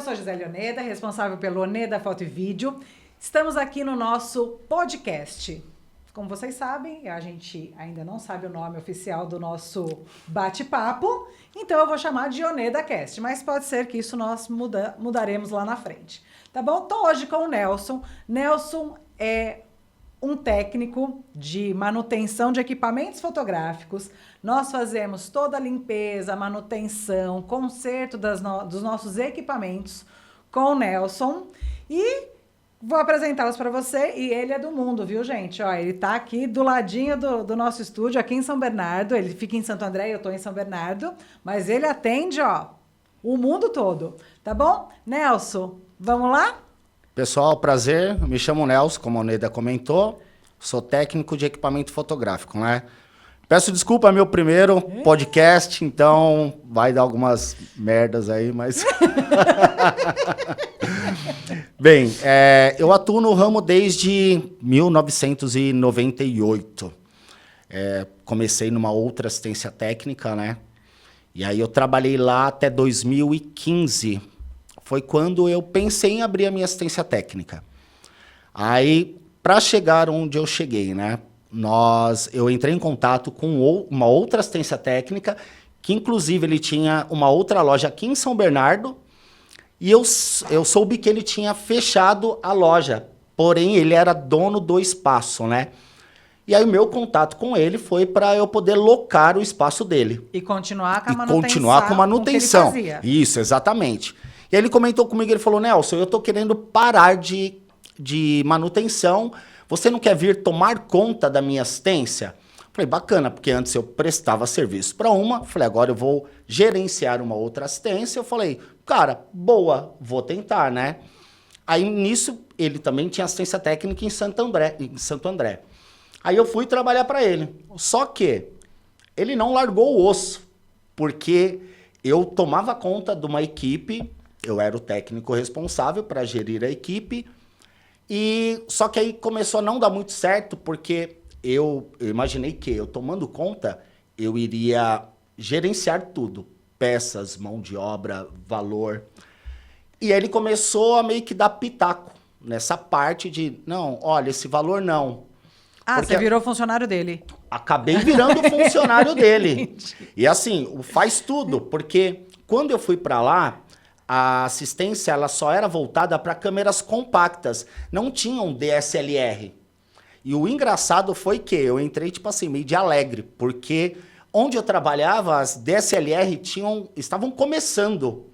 Eu sou Gisele Oneda, responsável pelo Oneda Foto e Vídeo. Estamos aqui no nosso podcast. Como vocês sabem, a gente ainda não sabe o nome oficial do nosso bate-papo, então eu vou chamar de OnedaCast, mas pode ser que isso nós mudaremos lá na frente. Tá bom? Estou hoje com o Nelson. Nelson é um técnico de manutenção de equipamentos fotográficos. Nós fazemos toda a limpeza, manutenção, conserto dos nossos equipamentos com o Nelson. E vou apresentá-los para você. E ele é do mundo, viu, gente? Ó, ele tá aqui do ladinho do nosso estúdio, aqui em São Bernardo. Ele fica em Santo André, eu tô em São Bernardo. Mas ele atende, ó, o mundo todo. Tá bom? Nelson, vamos lá? Pessoal, prazer. Me chamo Nelson, como a Oneda comentou. Sou técnico de equipamento fotográfico, né? Peço desculpa, é meu primeiro podcast, então vai dar algumas merdas aí, mas... Bem, eu atuo no ramo desde 1998. Comecei numa outra assistência técnica, né? E aí eu trabalhei lá até 2015. Foi quando eu pensei em abrir a minha assistência técnica. Aí, para chegar onde eu cheguei, né? Eu entrei em contato com uma outra assistência técnica, que inclusive ele tinha uma outra loja aqui em São Bernardo, e eu soube que ele tinha fechado a loja, porém ele era dono do espaço, né? E aí o meu contato com ele foi para eu poder locar o espaço dele. E continuar com a manutenção. Continuar com manutenção. Com o que ele fazia. Isso, exatamente. E aí ele comentou comigo, ele falou, Nelson, eu estou querendo parar de manutenção, você não quer vir tomar conta da minha assistência? Falei, bacana, porque antes eu prestava serviço para uma, falei, agora eu vou gerenciar uma outra assistência. Eu falei, cara, boa, vou tentar, né? Aí nisso, ele também tinha assistência técnica em Santo André. Aí eu fui trabalhar para ele. Só que ele não largou o osso, porque eu tomava conta de uma equipe, eu era o técnico responsável para gerir a equipe, e só que aí começou a não dar muito certo, porque eu imaginei que eu tomando conta, eu iria gerenciar tudo, peças, mão de obra, valor. E aí ele começou a meio que dar pitaco nessa parte de, não, olha, esse valor não. Ah, porque você virou funcionário dele. Acabei virando funcionário dele. E assim, faz tudo, porque quando eu fui para lá, a assistência ela só era voltada para câmeras compactas, não tinham DSLR. E o engraçado foi que eu entrei tipo assim, meio de alegre, porque onde eu trabalhava, as DSLR estavam começando.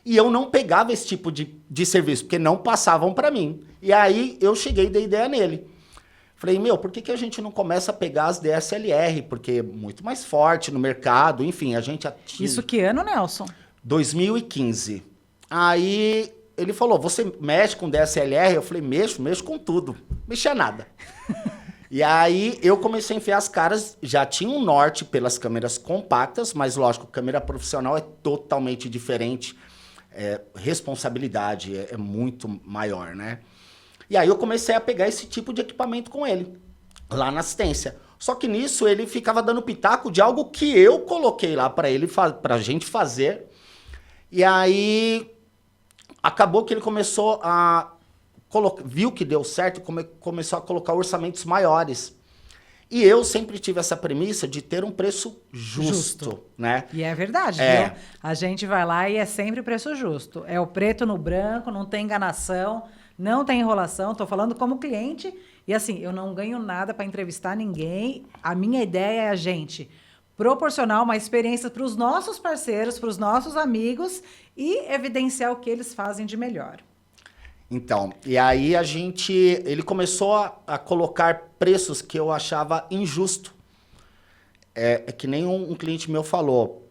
E eu não pegava esse tipo de serviço, porque não passavam para mim. E aí eu cheguei e dei ideia nele. Falei, por que a gente não começa a pegar as DSLR? Porque é muito mais forte no mercado, enfim, a gente atinge... Isso que ano, Nelson? 2015. Aí ele falou, você mexe com DSLR? Eu falei, mexo com tudo. Mexia nada. E aí eu comecei a enfiar as caras, já tinha um norte pelas câmeras compactas, mas lógico, câmera profissional é totalmente diferente. Responsabilidade é muito maior, né? E aí eu comecei a pegar esse tipo de equipamento com ele, lá na assistência. Só que nisso ele ficava dando pitaco de algo que eu coloquei lá para ele, pra gente fazer. E aí acabou que ele começou a viu que deu certo e começou a colocar orçamentos maiores. E eu sempre tive essa premissa de ter um preço justo, né? E é verdade, viu? A gente vai lá e é sempre preço justo. É o preto no branco, não tem enganação, não tem enrolação. Estou falando como cliente e assim, eu não ganho nada para entrevistar ninguém. A minha ideia é a gente proporcionar uma experiência para os nossos parceiros, para os nossos amigos e evidenciar o que eles fazem de melhor. Então, e aí ele começou a colocar preços que eu achava injusto. É que nem um cliente meu falou,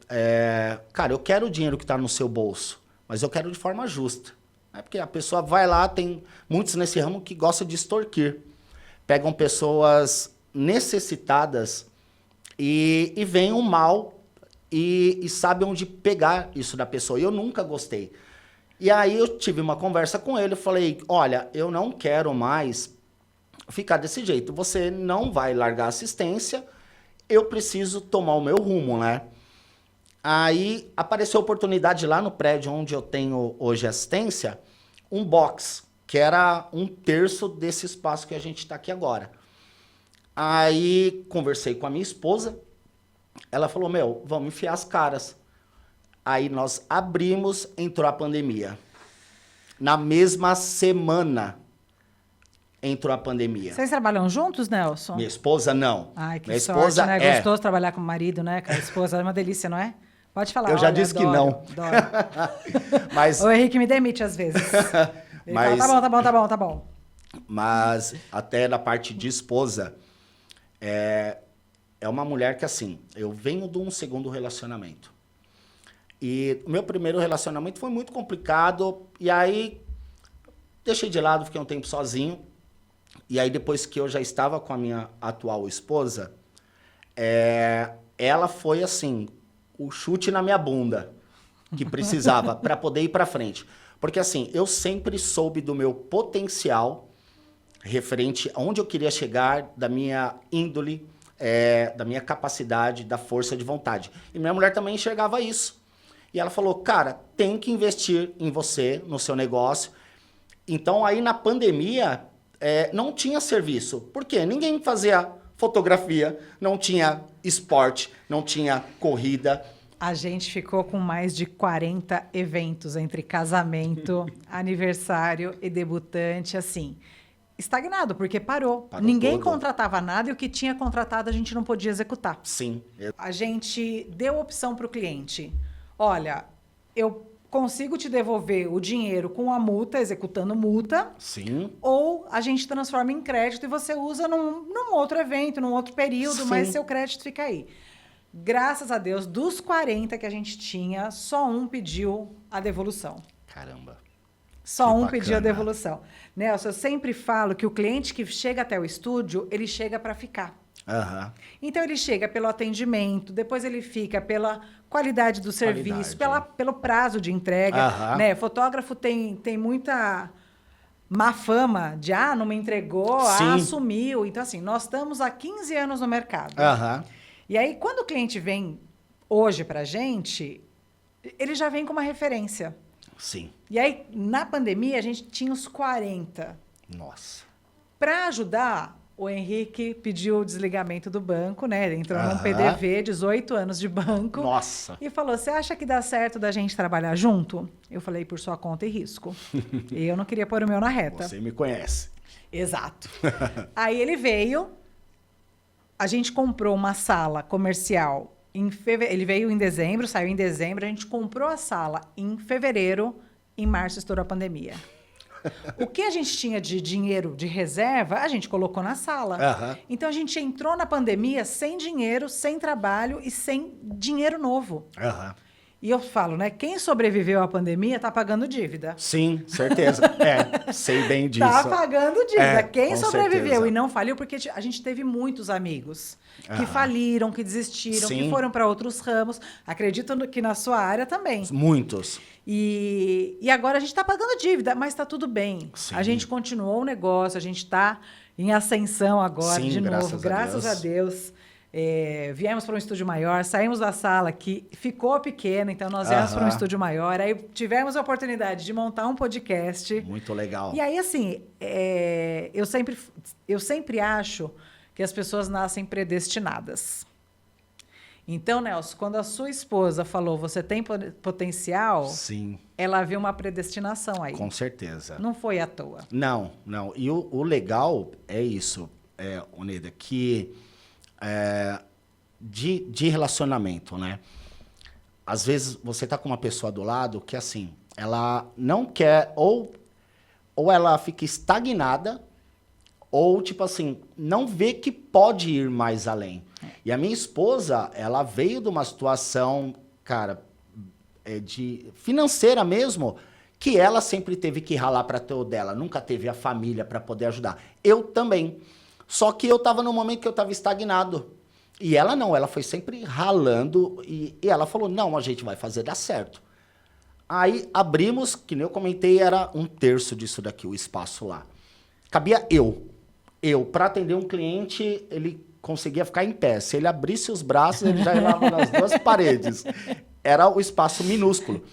cara, eu quero o dinheiro que está no seu bolso, mas eu quero de forma justa. Porque a pessoa vai lá, tem muitos nesse ramo que gostam de extorquir. Pegam pessoas necessitadas e veem o mal e sabem onde pegar isso da pessoa. E eu nunca gostei. E aí eu tive uma conversa com ele, eu falei, olha, eu não quero mais ficar desse jeito. Você não vai largar a assistência, eu preciso tomar o meu rumo, né? Aí apareceu a oportunidade lá no prédio onde eu tenho hoje assistência, um box, que era 1/3 desse espaço que a gente está aqui agora. Aí conversei com a minha esposa, ela falou, meu, vamos enfiar as caras. Aí nós abrimos, entrou a pandemia. Na mesma semana entrou a pandemia. Vocês trabalham juntos, Nelson? Minha esposa, não. Ai, que minha sorte, esposa né? é. Gostoso trabalhar com o marido, né? Com a esposa é uma delícia, não é? Pode falar. Eu já olha, disse que adoro, não. Adoro. Mas, O Henrique me demite às vezes. Ele Mas- fala, tá bom. mas até na parte de esposa, é uma mulher que, assim, eu venho de um segundo relacionamento. E o meu primeiro relacionamento foi muito complicado, e aí deixei de lado, fiquei um tempo sozinho. E aí, depois que eu já estava com a minha atual esposa, ela foi, assim, o chute na minha bunda que precisava para poder ir para frente. Porque, assim, eu sempre soube do meu potencial referente a onde eu queria chegar, da minha índole, da minha capacidade, da força de vontade. E minha mulher também enxergava isso. E ela falou, cara, tem que investir em você, no seu negócio. Então, aí na pandemia, não tinha serviço. Por quê? Ninguém fazia fotografia, não tinha esporte, não tinha corrida. A gente ficou com mais de 40 eventos entre casamento, aniversário e debutante, assim, estagnado, porque parou. Ninguém tudo. contratava nada e o que tinha contratado a gente não podia executar. Sim. A gente deu opção para o cliente. Olha, eu consigo te devolver o dinheiro com a multa, executando multa, Sim. ou a gente transforma em crédito e você usa num outro evento, num outro período, Sim. mas seu crédito fica aí. Graças a Deus, dos 40 que a gente tinha, só um pediu a devolução. Caramba. Só Que um bacana. pediu a devolução. Nelson, eu sempre falo que o cliente que chega até o estúdio, ele chega para ficar. Aham. Então, ele chega pelo atendimento, depois ele fica pela qualidade do serviço, pelo prazo de entrega. Aham. Né? Fotógrafo tem muita má fama de, não me entregou, Sim. sumiu. Então, assim, nós estamos há 15 anos no mercado. Aham. E aí, quando o cliente vem hoje para a gente, ele já vem com uma referência. Sim. E aí, na pandemia, a gente tinha os 40. Nossa. Para ajudar, o Henrique pediu o desligamento do banco, né? Ele entrou num Aham. PDV, 18 anos de banco. Nossa. E falou, você acha que dá certo da gente trabalhar junto? Eu falei, por sua conta e risco. E eu não queria pôr o meu na reta. Você me conhece. Exato. Aí ele veio, a gente comprou uma sala comercial ele veio em dezembro, saiu em dezembro, a gente comprou a sala em fevereiro, em março estourou a pandemia. O que a gente tinha de dinheiro de reserva, a gente colocou na sala. Aham. Então a gente entrou na pandemia sem dinheiro, sem trabalho e sem dinheiro novo. Aham. E eu falo, né? Quem sobreviveu à pandemia está pagando dívida. Sim, certeza. Sei bem disso. Tá pagando dívida. Quem com sobreviveu certeza. e não faliu, porque a gente teve muitos amigos que Aham. faliram, que desistiram, que Sim. foram para outros ramos. Acredito que na sua área também. Muitos. E agora a gente está pagando dívida, mas está tudo bem. Sim. A gente continuou o negócio, a gente está em ascensão agora Sim, de novo. graças a Graças a Deus. Viemos para um estúdio maior, saímos da sala que ficou pequena, então nós viemos para um Aham. estúdio maior. Aí tivemos a oportunidade de montar um podcast. Muito legal. E aí, assim, eu sempre acho que as pessoas nascem predestinadas. Então, Nelson, quando a sua esposa falou você tem potencial, Sim, ela viu uma predestinação aí. com certeza. Não foi à toa. Não. E o legal é isso, Unida, que de relacionamento, né? Às vezes você tá com uma pessoa do lado que, assim, ela não quer, ou ela fica estagnada, ou, tipo assim, não vê que pode ir mais além. E a minha esposa, ela veio de uma situação, cara, de financeira mesmo, que ela sempre teve que ralar para ter o dela, nunca teve a família para poder ajudar. Eu também. Só que eu estava num momento que eu estava estagnado. E ela não, ela foi sempre ralando e ela falou, não, a gente vai fazer dar certo. Aí abrimos, que nem eu comentei, era 1/3 disso daqui, o espaço lá. Cabia eu, para atender um cliente, ele conseguia ficar em pé. Se ele abrisse os braços, ele já ia lá nas duas paredes. era o espaço minúsculo.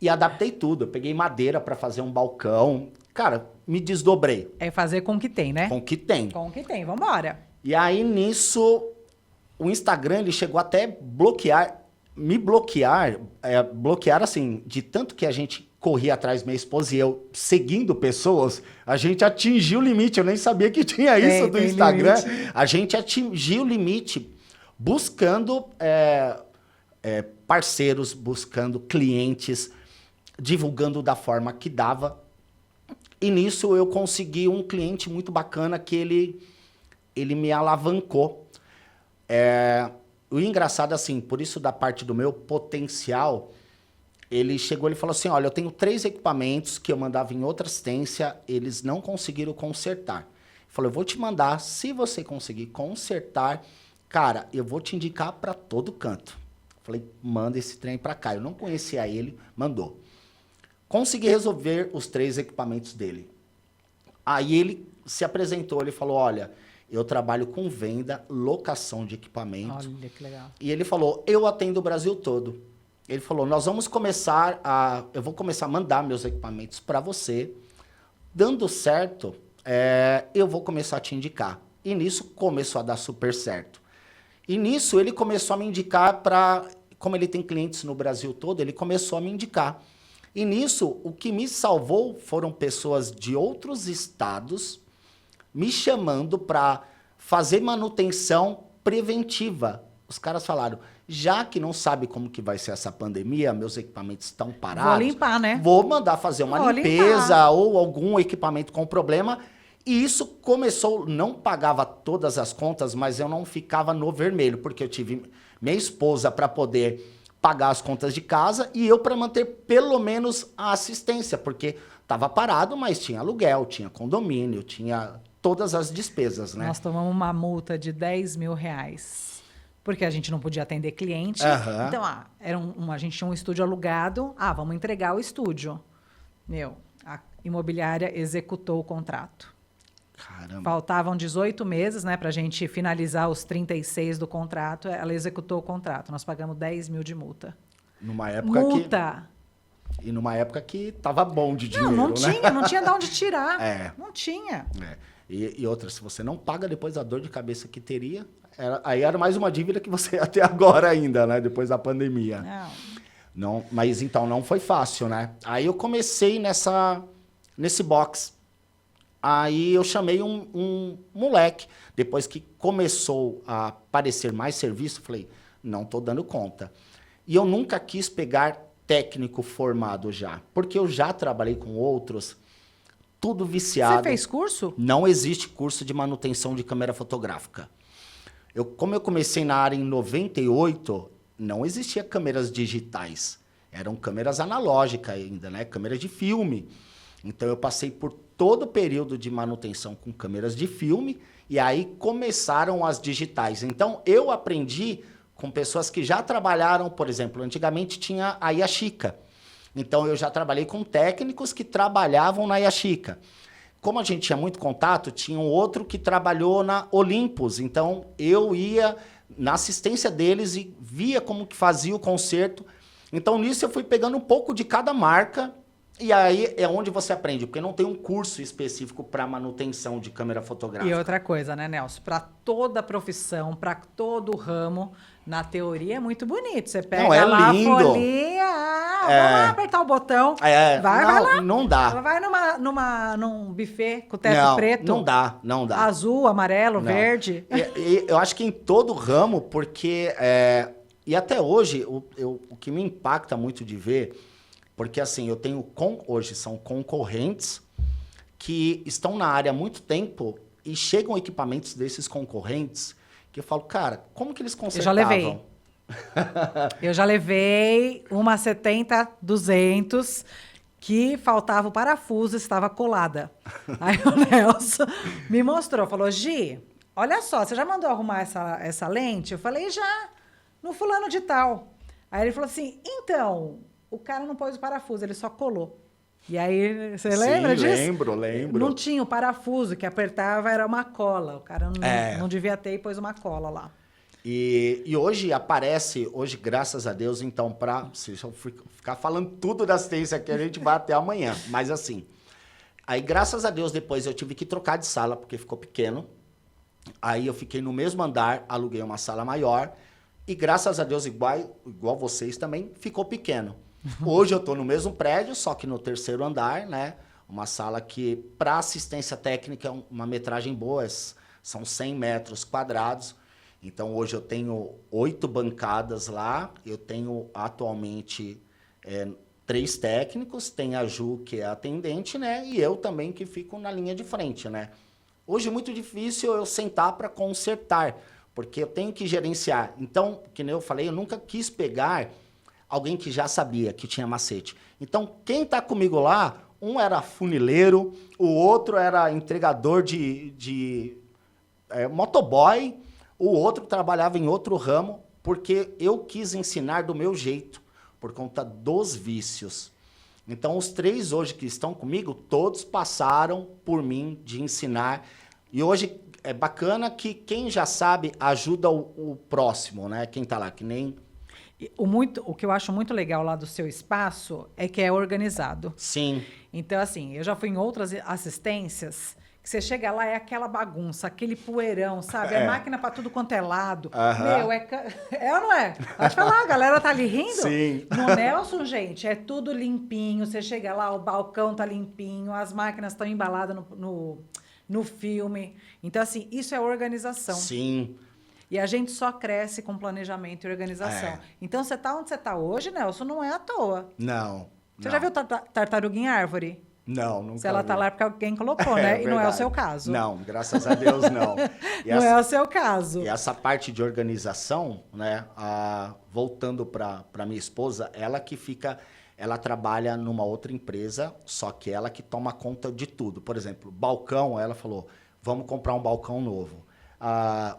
E adaptei tudo. Eu peguei madeira para fazer um balcão. Cara, me desdobrei. É fazer com o que tem, né? Com o que tem. Com o que tem, vambora. E aí, nisso, o Instagram, ele chegou até bloquear assim, de tanto que a gente corria atrás, minha esposa e eu, seguindo pessoas, a gente atingiu o limite. Eu nem sabia que tinha isso do Instagram. Limite. A gente atingiu o limite buscando parceiros, buscando clientes, divulgando da forma que dava. E nisso eu consegui um cliente muito bacana que ele me alavancou. O engraçado, assim, por isso da parte do meu potencial, ele chegou e falou assim, olha, eu tenho 3 equipamentos que eu mandava em outra assistência, eles não conseguiram consertar. Ele falou, eu vou te mandar, se você conseguir consertar, cara, eu vou te indicar para todo canto. Falei, manda esse trem para cá. Eu não conhecia ele, mandou. Consegui resolver os 3 equipamentos dele. Aí ele se apresentou, ele falou, olha, eu trabalho com venda, locação de equipamento. Olha que legal. E ele falou, eu atendo o Brasil todo. Ele falou, eu vou começar a mandar meus equipamentos para você. Dando certo, eu vou começar a te indicar. E nisso começou a dar super certo. E nisso ele começou a me indicar como ele tem clientes no Brasil todo, ele começou a me indicar. E nisso, o que me salvou foram pessoas de outros estados me chamando para fazer manutenção preventiva. Os caras falaram, já que não sabe como que vai ser essa pandemia, meus equipamentos estão parados. Vou limpar, né? Vou mandar fazer uma limpeza ou algum equipamento com problema. E isso começou, não pagava todas as contas, mas eu não ficava no vermelho, porque eu tive minha esposa para poder pagar as contas de casa e eu para manter pelo menos a assistência, porque estava parado, mas tinha aluguel, tinha condomínio, tinha todas as despesas, né? Nós tomamos uma multa de R$10.000, porque a gente não podia atender cliente. Uhum. Então, a gente tinha um estúdio alugado, vamos entregar o estúdio. A imobiliária executou o contrato. Caramba. Faltavam 18 meses, né, para a gente finalizar os 36 do contrato. Ela executou o contrato. Nós pagamos 10 mil de multa. Numa época E numa época que tava bom de dinheiro, não né? tinha de onde tirar. Não tinha. E outra, se você não paga depois a dor de cabeça que teria, aí era mais uma dívida que você ia ter agora ainda, né? Depois da pandemia. Não, mas então não foi fácil, né? Aí eu comecei nesse box. Aí eu chamei um moleque. Depois que começou a aparecer mais serviço, falei, não tô dando conta. E eu nunca quis pegar técnico formado já, porque eu já trabalhei com outros, tudo viciado. Você fez curso? Não existe curso de manutenção de câmera fotográfica. Como eu comecei na área em 98, não existia câmeras digitais. Eram câmeras analógicas ainda, né? Câmeras de filme. Então eu passei por todo o período de manutenção com câmeras de filme e aí começaram as digitais. Então eu aprendi com pessoas que já trabalharam, por exemplo, antigamente tinha a Yashica. Então eu já trabalhei com técnicos que trabalhavam na Yashica. Como a gente tinha muito contato, tinha um outro que trabalhou na Olympus. Então eu ia na assistência deles e via como que fazia o conserto. Então nisso eu fui pegando um pouco de cada marca. E aí é onde você aprende, porque não tem um curso específico para manutenção de câmera fotográfica. E outra coisa, né, Nelson? Para toda profissão, para todo ramo, na teoria é muito bonito. Você pega lá lindo. A folhinha, vamos apertar o botão, vai lá. Não dá. Ela vai num buffet com teto preto. Não dá. Azul, amarelo, verde. E eu acho que em todo ramo, porque... e até hoje, o que me impacta muito de ver... Porque, assim, eu tenho... Hoje são concorrentes que estão na área há muito tempo e chegam equipamentos desses concorrentes que eu falo, cara, como que eles consertavam? Eu já levei uma 70-200 que faltava o parafuso, estava colada. Aí o Nelson me mostrou, falou, Gi, olha só, você já mandou arrumar essa lente? Eu falei, já, no fulano de tal. Aí ele falou assim, então... O cara não pôs o parafuso, ele só colou. E aí, você lembra disso? Lembro. Não tinha o parafuso, que apertava era uma cola. O cara não devia ter e pôs uma cola lá. E hoje aparece, graças a Deus, então, se eu ficar falando tudo da assistência aqui, a gente vai até amanhã. Mas assim, aí graças a Deus depois eu tive que trocar de sala, porque ficou pequeno. Aí eu fiquei no mesmo andar, aluguei uma sala maior. E graças a Deus, igual vocês também, ficou pequeno. Hoje eu estou no mesmo prédio, só que no 3º andar, né? Uma sala que, para assistência técnica, é uma metragem boa, são 100 metros quadrados. Então, hoje eu tenho 8 bancadas lá, eu tenho atualmente 3 técnicos, tem a Ju, que é atendente, né? E eu também, que fico na linha de frente, né? Hoje é muito difícil eu sentar para consertar, porque eu tenho que gerenciar. Então, que nem eu falei, eu nunca quis pegar alguém que já sabia que tinha macete. Então, quem está comigo lá, um era funileiro, o outro era entregador de motoboy, o outro trabalhava em outro ramo, porque eu quis ensinar do meu jeito, por conta dos vícios. Então, os 3 hoje que estão comigo, todos passaram por mim de ensinar. E hoje é bacana que quem já sabe ajuda o próximo, né? Quem está lá, que nem... O que eu acho muito legal lá do seu espaço é que é organizado. Sim. Então, assim, eu já fui em outras assistências que você chega lá, é aquela bagunça, aquele poeirão, sabe? É máquina para tudo quanto é lado. Meu, é ou não é? Pode falar, a galera tá ali rindo. Sim. No Nelson, gente, é tudo limpinho. Você chega lá, o balcão tá limpinho, as máquinas estão embaladas no filme. Então, assim, isso é organização. Sim. E a gente só cresce com planejamento e organização. Então, você tá onde você tá hoje, Nelson, não é à toa. Não. Você já viu tartaruga em árvore? Não, nunca Se ela vi. tá lá é porque alguém colocou, né? E não é o seu caso. Não, graças a Deus, não. Não é o seu caso. E essa parte de organização, né? Voltando para minha esposa, ela que fica... Ela trabalha numa outra empresa, só que ela que toma conta de tudo. Por exemplo, balcão, ela falou, vamos comprar um balcão novo.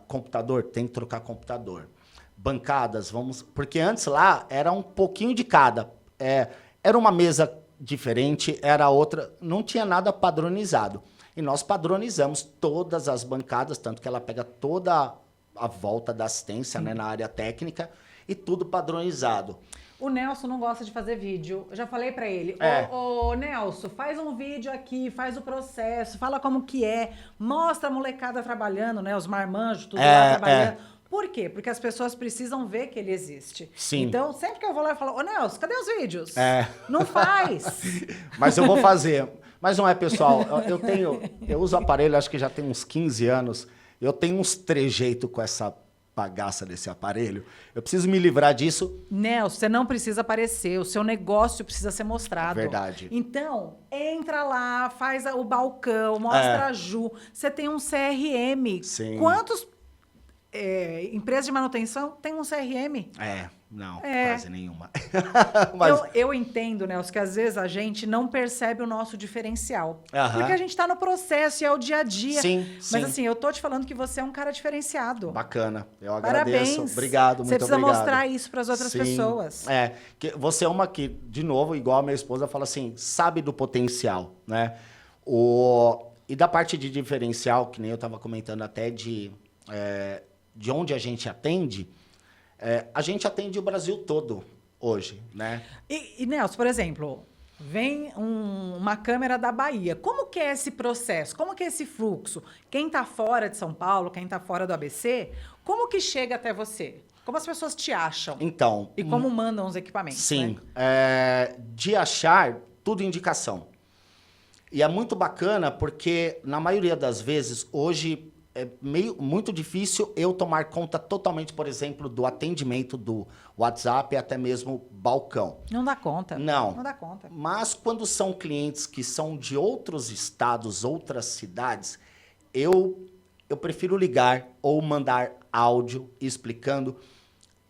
Computador, tem que trocar computador. Bancadas, vamos... Porque antes lá era um pouquinho de cada. Era uma mesa diferente, era outra, não tinha nada padronizado. E nós padronizamos todas as bancadas, tanto que ela pega toda a volta da assistência, né, na área técnica, e tudo padronizado. O Nelson não gosta de fazer vídeo. Eu já falei pra ele, ô Nelson, faz um vídeo aqui, faz o processo, fala como que é, mostra a molecada trabalhando, né, os marmanjos, tudo lá trabalhando. Por quê? Porque as pessoas precisam ver que ele existe. Sim. Então, sempre que eu vou lá, eu falo, ô Nelson, cadê os vídeos? Não faz. Mas eu vou fazer. Mas não é, pessoal, eu uso aparelho, acho que já tem uns 15 anos, eu tenho uns trejeitos com essa bagaça desse aparelho. Eu preciso me livrar disso. Nelson, você não precisa aparecer, o seu negócio precisa ser mostrado. Verdade. Então, entra lá, faz o balcão, mostra a Ju. Você tem um CRM. Sim. Quantos empresas de manutenção têm um CRM? Não, quase nenhuma. Mas... eu entendo, Nelson, que às vezes a gente não percebe o nosso diferencial. Porque a gente está no processo e é o dia a dia. Sim, Mas assim, eu tô te falando que você é um cara diferenciado. Bacana, eu Parabéns. agradeço. Obrigado, muito obrigado. Você precisa mostrar isso para as outras pessoas. Que você é uma que, de novo, igual a minha esposa fala assim, sabe do potencial, né? E da parte de diferencial, que nem eu estava comentando até de onde a gente atende, a gente atende o Brasil todo hoje, né? E Nelson, por exemplo, vem uma câmera da Bahia. Como que é esse processo? Como que é esse fluxo? Quem está fora de São Paulo, quem está fora do ABC, como que chega até você? Como as pessoas te acham? Então... E como mandam os equipamentos? Sim. Né? De achar, tudo indicação. E é muito bacana porque, na maioria das vezes, hoje... É muito difícil eu tomar conta totalmente, por exemplo, do atendimento do WhatsApp e até mesmo balcão. Não dá conta. Não dá conta. Mas quando são clientes que são de outros estados, outras cidades, eu prefiro ligar ou mandar áudio explicando.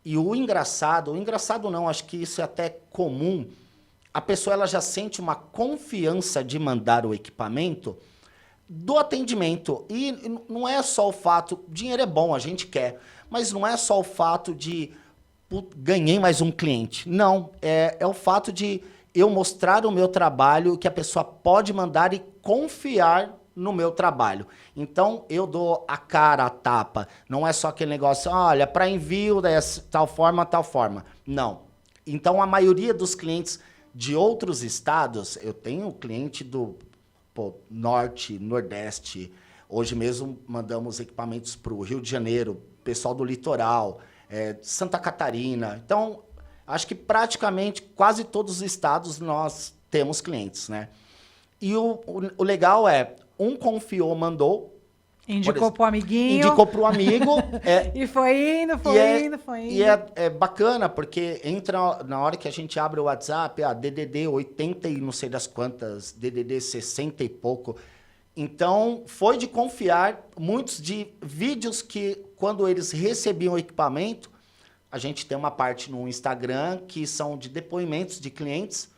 E o engraçado não, acho que isso é até comum, a pessoa ela já sente uma confiança de mandar o equipamento do atendimento. E não é só o fato... Dinheiro é bom, a gente quer. Mas não é só o fato de... ganhei mais um cliente. Não. É o fato de eu mostrar o meu trabalho, que a pessoa pode mandar e confiar no meu trabalho. Então, eu dou a cara, a tapa. Não é só aquele negócio, olha, para envio dessa tal forma. Não. Então, a maioria dos clientes de outros estados, eu tenho cliente do norte, nordeste. Hoje mesmo mandamos equipamentos para o Rio de Janeiro, pessoal do litoral, Santa Catarina. Então, acho que praticamente quase todos os estados nós temos clientes, né? E o legal é, um confiou, mandou. Indicou pro amiguinho. Indicou pro amigo. E foi indo. E é bacana, porque entra na hora que a gente abre o WhatsApp, DDD 80 e não sei das quantas, DDD 60 e pouco. Então, foi de confiar muitos de vídeos que, quando eles recebiam o equipamento, a gente tem uma parte no Instagram que são de depoimentos de clientes.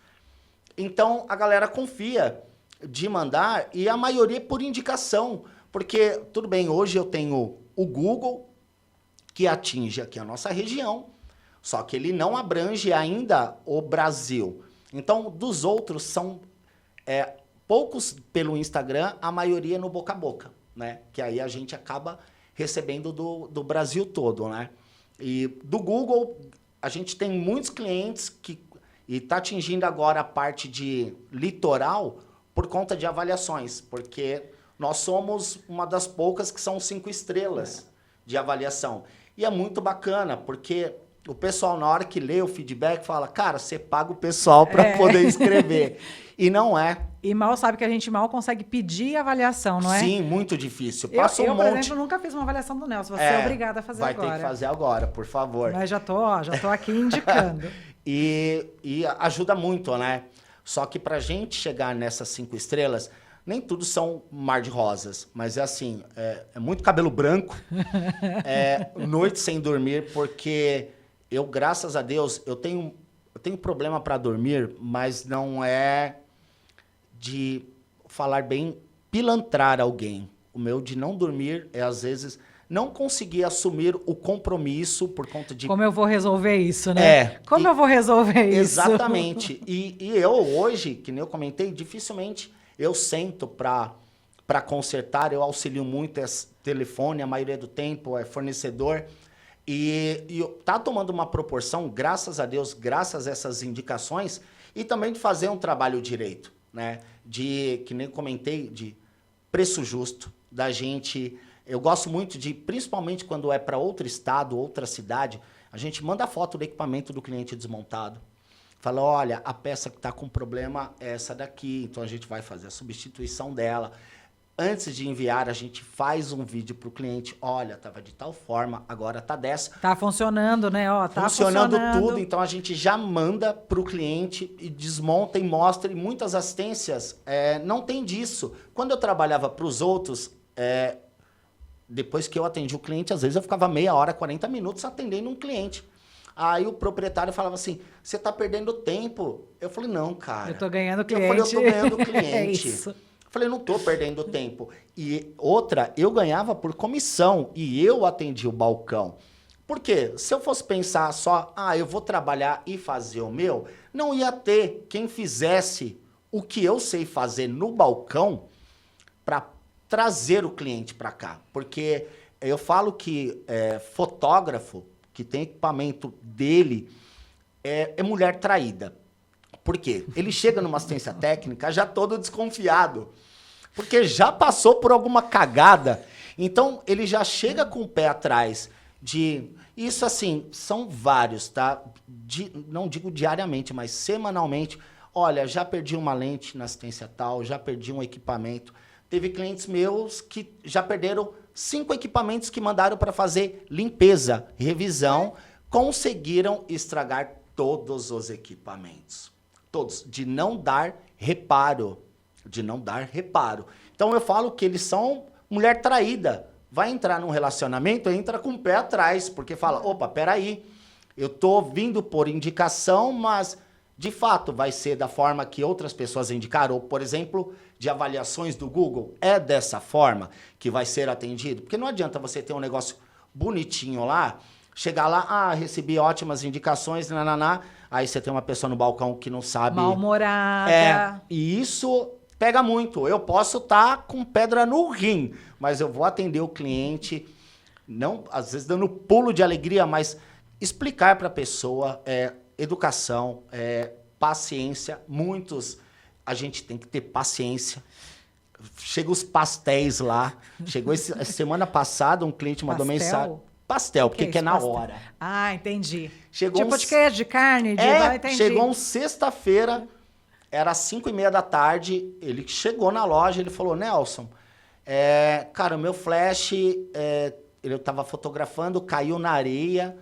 Então, a galera confia de mandar, e a maioria por indicação. Porque, tudo bem, hoje eu tenho o Google, que atinge aqui a nossa região, só que ele não abrange ainda o Brasil. Então, dos outros, são poucos pelo Instagram, a maioria no boca a boca, né? Que aí a gente acaba recebendo do Brasil todo, né? E do Google, a gente tem muitos clientes e está atingindo agora a parte de litoral por conta de avaliações, porque nós somos uma das poucas que são 5 estrelas de avaliação. E é muito bacana, porque o pessoal, na hora que lê o feedback, fala, cara, você paga o pessoal para poder escrever. E não é. E mal sabe que a gente mal consegue pedir avaliação, não é? Sim, muito difícil. Eu, por exemplo, nunca fiz uma avaliação do Nelson. Você é obrigada a fazer agora. Vai ter que fazer agora, por favor. Mas já tô aqui indicando. E ajuda muito, né? Só que pra gente chegar nessas 5 estrelas, nem tudo são mar de rosas, mas é assim, é muito cabelo branco, noite sem dormir, porque eu, graças a Deus, eu tenho problema para dormir, mas não é de falar bem, pilantrar alguém. O meu de não dormir é, às vezes, não conseguir assumir o compromisso por conta de... Como eu vou resolver isso, né? Como eu vou resolver isso? Exatamente. E eu hoje, que nem eu comentei, dificilmente eu sento para consertar, eu auxilio muito, telefone, a maioria do tempo, fornecedor. E tá tomando uma proporção, graças a Deus, graças a essas indicações, e também de fazer um trabalho direito, né? Que nem comentei, de preço justo, da gente... Eu gosto muito de, principalmente quando é para outro estado, outra cidade, a gente manda a foto do equipamento do cliente desmontado. Fala, olha, a peça que está com problema é essa daqui, então a gente vai fazer a substituição dela. Antes de enviar, a gente faz um vídeo para o cliente. Olha, estava de tal forma, agora está dessa. Tá funcionando, né? Tá funcionando tudo, então a gente já manda para o cliente e desmonta e mostra. E muitas assistências não tem disso. Quando eu trabalhava para os outros... Depois que eu atendi o cliente, às vezes eu ficava meia hora, 40 minutos atendendo um cliente. Aí o proprietário falava assim, você está perdendo tempo. Eu falei, não, cara. Eu estou ganhando cliente. Eu falei, eu estou ganhando cliente. É isso. Eu falei, não estou perdendo tempo. E outra, eu ganhava por comissão e eu atendi o balcão. Por quê? Se eu fosse pensar só, eu vou trabalhar e fazer o meu, não ia ter quem fizesse o que eu sei fazer no balcão para trazer o cliente para cá. Porque eu falo que fotógrafo que tem equipamento dele é mulher traída. Por quê? Ele chega numa assistência técnica já todo desconfiado. Porque já passou por alguma cagada. Então, ele já chega com o pé atrás de... Isso, assim, são vários, tá? Não digo diariamente, mas semanalmente. Olha, já perdi uma lente na assistência tal, já perdi um equipamento... Teve clientes meus que já perderam 5 equipamentos que mandaram para fazer limpeza, revisão, conseguiram estragar todos os equipamentos. Todos, de não dar reparo. Então eu falo que eles são mulher traída. Vai entrar num relacionamento, entra com o pé atrás, porque fala, opa, peraí, eu tô vindo por indicação, mas de fato vai ser da forma que outras pessoas indicaram, ou, por exemplo, de avaliações do Google, é dessa forma que vai ser atendido? Porque não adianta você ter um negócio bonitinho lá, chegar lá, recebi ótimas indicações, aí você tem uma pessoa no balcão que não sabe... Mal-humorada. E isso pega muito. Eu posso estar com pedra no rim, mas eu vou atender o cliente, não, às vezes dando pulo de alegria, mas explicar para a pessoa, educação, paciência. A gente tem que ter paciência. Chega os pastéis lá. Chegou semana passada, um cliente mandou mensagem. Pastel, porque que é na pastel? hora. Ah, entendi. Chegou tipo de queijo, de carne, entendi. Chegou sexta-feira, era 5:30 da tarde, ele chegou na loja, ele falou, Nelson, cara, o meu flash, ele estava fotografando, caiu na areia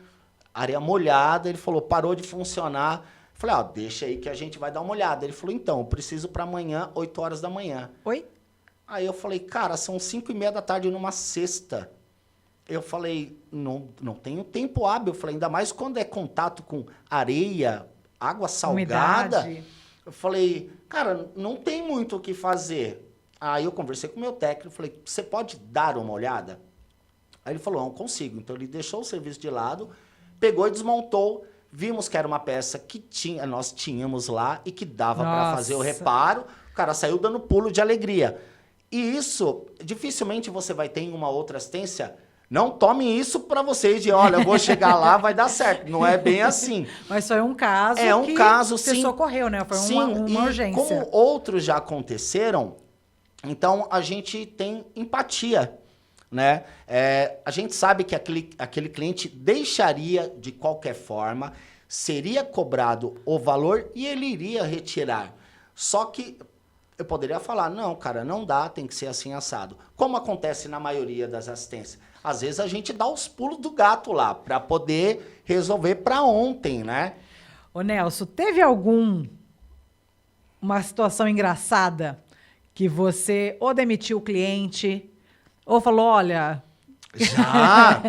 molhada, ele falou, parou de funcionar. Eu falei, deixa aí que a gente vai dar uma olhada. Ele falou, então, eu preciso para amanhã, 8 horas da manhã. Oi? Aí eu falei, cara, são 5:30 da tarde numa sexta. Eu falei, não tenho tempo hábil. Eu falei, ainda mais quando é contato com areia, água salgada. Umidade. Eu falei, cara, não tem muito o que fazer. Aí eu conversei com o meu técnico, falei, você pode dar uma olhada? Aí ele falou, não consigo. Então ele deixou o serviço de lado, pegou e desmontou. Vimos que era uma peça que nós tínhamos lá e que dava para fazer o reparo. O cara saiu dando pulo de alegria. E isso, dificilmente você vai ter em uma outra assistência. Não tomem isso para vocês de, olha, eu vou chegar lá, vai dar certo. Não é bem assim. Mas foi um caso sim. Você socorreu, né? Foi uma urgência. Como outros já aconteceram, então a gente tem empatia, né? A gente sabe que aquele cliente deixaria de qualquer forma, seria cobrado o valor e ele iria retirar. Só que eu poderia falar, não, cara, não dá, tem que ser assim assado. Como acontece na maioria das assistências. Às vezes a gente dá os pulos do gato lá para poder resolver para ontem, né? Ô Nelson, teve uma situação engraçada que você ou demitiu o cliente ou falou, olha... Já!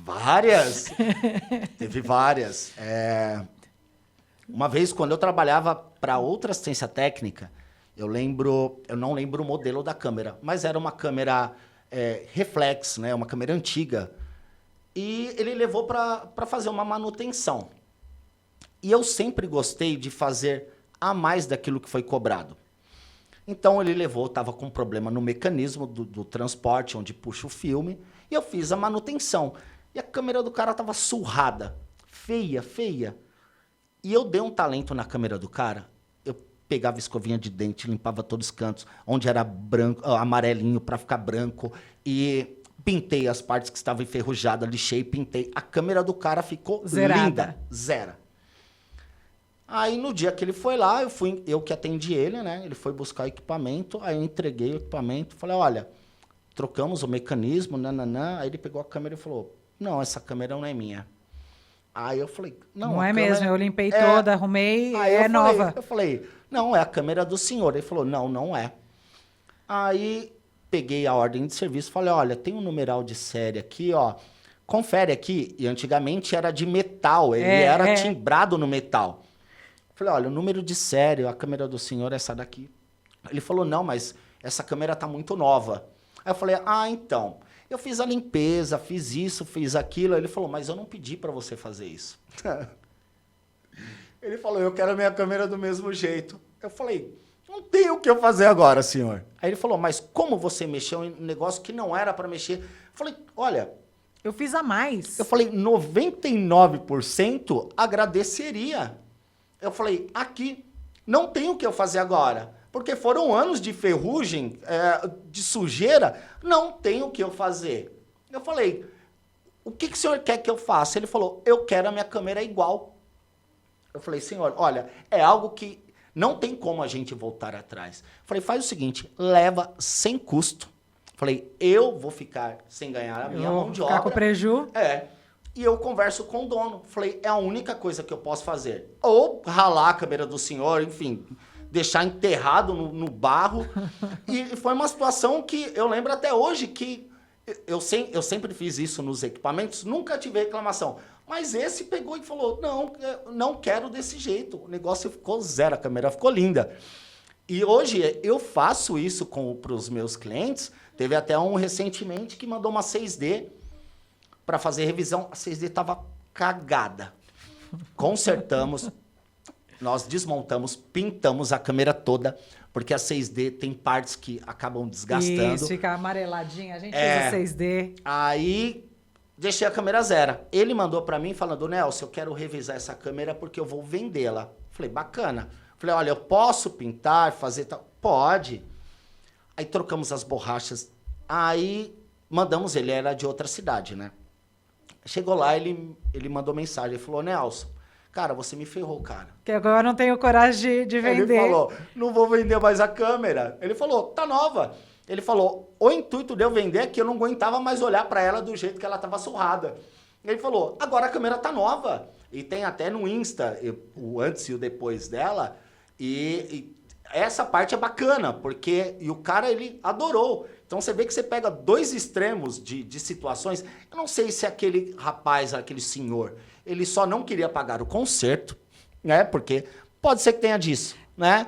Várias! Teve várias. Uma vez, quando eu trabalhava para outra assistência técnica, eu não lembro o modelo da câmera, mas era uma câmera reflex, né? Uma câmera antiga. E ele levou para fazer uma manutenção. E eu sempre gostei de fazer a mais daquilo que foi cobrado. Então ele levou, estava com um problema no mecanismo do transporte, onde puxa o filme, e eu fiz a manutenção. E a câmera do cara estava surrada, feia. E eu dei um talento na câmera do cara. Eu pegava escovinha de dente, limpava todos os cantos, onde era branco, amarelinho para ficar branco, e pintei as partes que estavam enferrujadas, lixei, pintei. A câmera do cara ficou zerada. Linda, zero. Aí, no dia que ele foi lá, eu que atendi ele, né? Ele foi buscar o equipamento, aí eu entreguei o equipamento, falei, olha, trocamos o mecanismo, nananã. Aí ele pegou a câmera e falou, não, essa câmera não é minha. Aí eu falei, não é câmera... mesmo, eu limpei toda, arrumei, aí nova. Eu falei, não, é a câmera do senhor. Ele falou, não é. Aí, peguei a ordem de serviço, falei, olha, tem um numeral de série aqui, ó, confere aqui. E antigamente era de metal, ele era timbrado no metal. Falei, olha, o número de série, a câmera do senhor é essa daqui. Ele falou, não, mas essa câmera tá muito nova. Aí eu falei, então, eu fiz a limpeza, fiz isso, fiz aquilo. Aí ele falou, mas eu não pedi para você fazer isso. Ele falou, eu quero a minha câmera do mesmo jeito. Eu falei, não tem o que eu fazer agora, senhor. Aí ele falou, mas como você mexeu em um negócio que não era para mexer? Eu falei, olha... Eu fiz a mais. Eu falei, 99% agradeceria. Eu falei, aqui, não tem o que eu fazer agora. Porque foram anos de ferrugem, de sujeira, não tem o que eu fazer. Eu falei, o que o senhor quer que eu faça? Ele falou, eu quero a minha câmera igual. Eu falei, senhor, olha, é algo que não tem como a gente voltar atrás. Eu falei, faz o seguinte, leva sem custo. Eu falei, eu vou ficar sem ganhar a minha mão de obra. Ficar com preju? E eu converso com o dono. Falei, é a única coisa que eu posso fazer. Ou ralar a câmera do senhor, enfim, deixar enterrado no barro. E foi uma situação que eu lembro até hoje que eu sempre fiz isso nos equipamentos, nunca tive reclamação. Mas esse pegou e falou, não quero desse jeito. O negócio ficou zero, a câmera ficou linda. E hoje eu faço isso para os meus clientes. Teve até um recentemente que mandou uma 6D para fazer revisão. A 6D estava cagada. Consertamos. Nós desmontamos, pintamos a câmera toda, porque a 6D tem partes que acabam desgastando. Isso, fica amareladinha. A gente usa 6D. Aí, deixei a câmera zero. Ele mandou pra mim falando, Nelson, eu quero revisar essa câmera porque eu vou vendê-la. Falei, bacana. Falei, olha, eu posso pintar, fazer tal? Pode. Aí trocamos as borrachas. Aí mandamos ele, era de outra cidade, né? Chegou lá, ele mandou mensagem. Ele falou, Nelson, cara, você me ferrou, cara. Que agora eu não tenho coragem de vender. Ele falou, não vou vender mais a câmera. Ele falou, tá nova. Ele falou, o intuito de eu vender é que eu não aguentava mais olhar pra ela do jeito que ela tava surrada. Ele falou, agora a câmera tá nova. E tem até no Insta o antes e o depois dela. E essa parte é bacana, porque e o cara, ele adorou. Então você vê que você pega dois extremos de situações. Eu não sei se aquele rapaz, aquele senhor, ele só não queria pagar o conserto, né? Porque pode ser que tenha disso, né?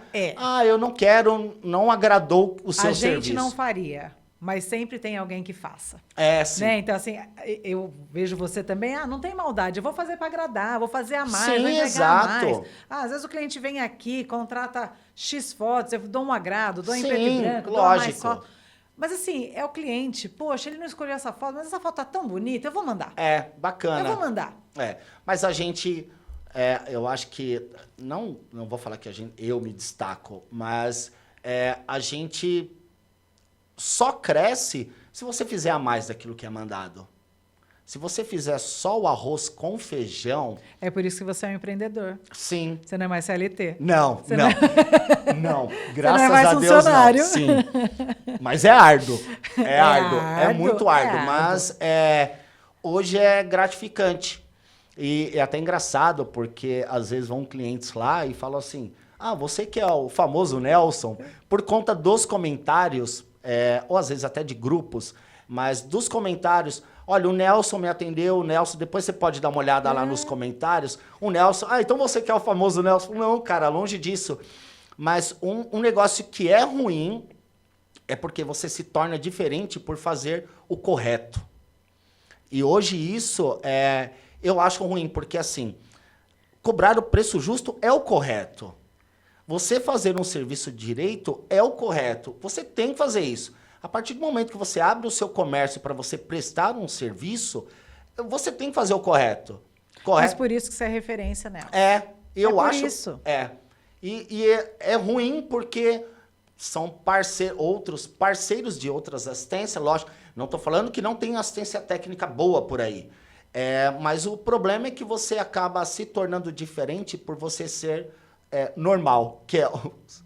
Eu não quero, não agradou o seu serviço. A gente não faria, mas sempre tem alguém que faça. Sim. Né? Então, assim, eu vejo você também, não tem maldade, eu vou fazer para agradar, vou fazer a mais, Sim, vou entregar exato. mais. Às vezes o cliente vem aqui, contrata X fotos, eu dou um agrado, dou em Sim, preto e branco, dou lógico. mais foto. Mas assim, é o cliente, poxa, ele não escolheu essa foto, mas essa foto tá tão bonita, eu vou mandar. Bacana. Eu vou mandar. Mas a gente, eu acho que, não vou falar que eu me destaco, mas a gente só cresce se você fizer a mais daquilo que é mandado. Se você fizer só o arroz com feijão... É por isso que você é um empreendedor. Sim. Você não é mais CLT. Não. Graças não é mais a Deus, funcionário. não. Sim. Mas é árduo. É muito árduo. Mas hoje é gratificante. E é até engraçado, porque às vezes vão clientes lá e falam assim, você que é o famoso Nelson, por conta dos comentários, ou às vezes até de grupos, mas dos comentários... Olha, o Nelson me atendeu, o Nelson, depois você pode dar uma olhada lá nos comentários. O Nelson, então você que é o famoso Nelson. Não, cara, longe disso. Mas um negócio que é ruim é porque você se torna diferente por fazer o correto. E hoje isso eu acho ruim, porque assim, cobrar o preço justo é o correto. Você fazer um serviço direito é o correto. Você tem que fazer isso. A partir do momento que você abre o seu comércio para você prestar um serviço, você tem que fazer o correto. Mas por isso que você é referência, né? Eu acho. Por isso. E é ruim porque são outros parceiros de outras assistências, lógico. Não estou falando que não tem assistência técnica boa por aí. Mas o problema é que você acaba se tornando diferente por você ser normal, que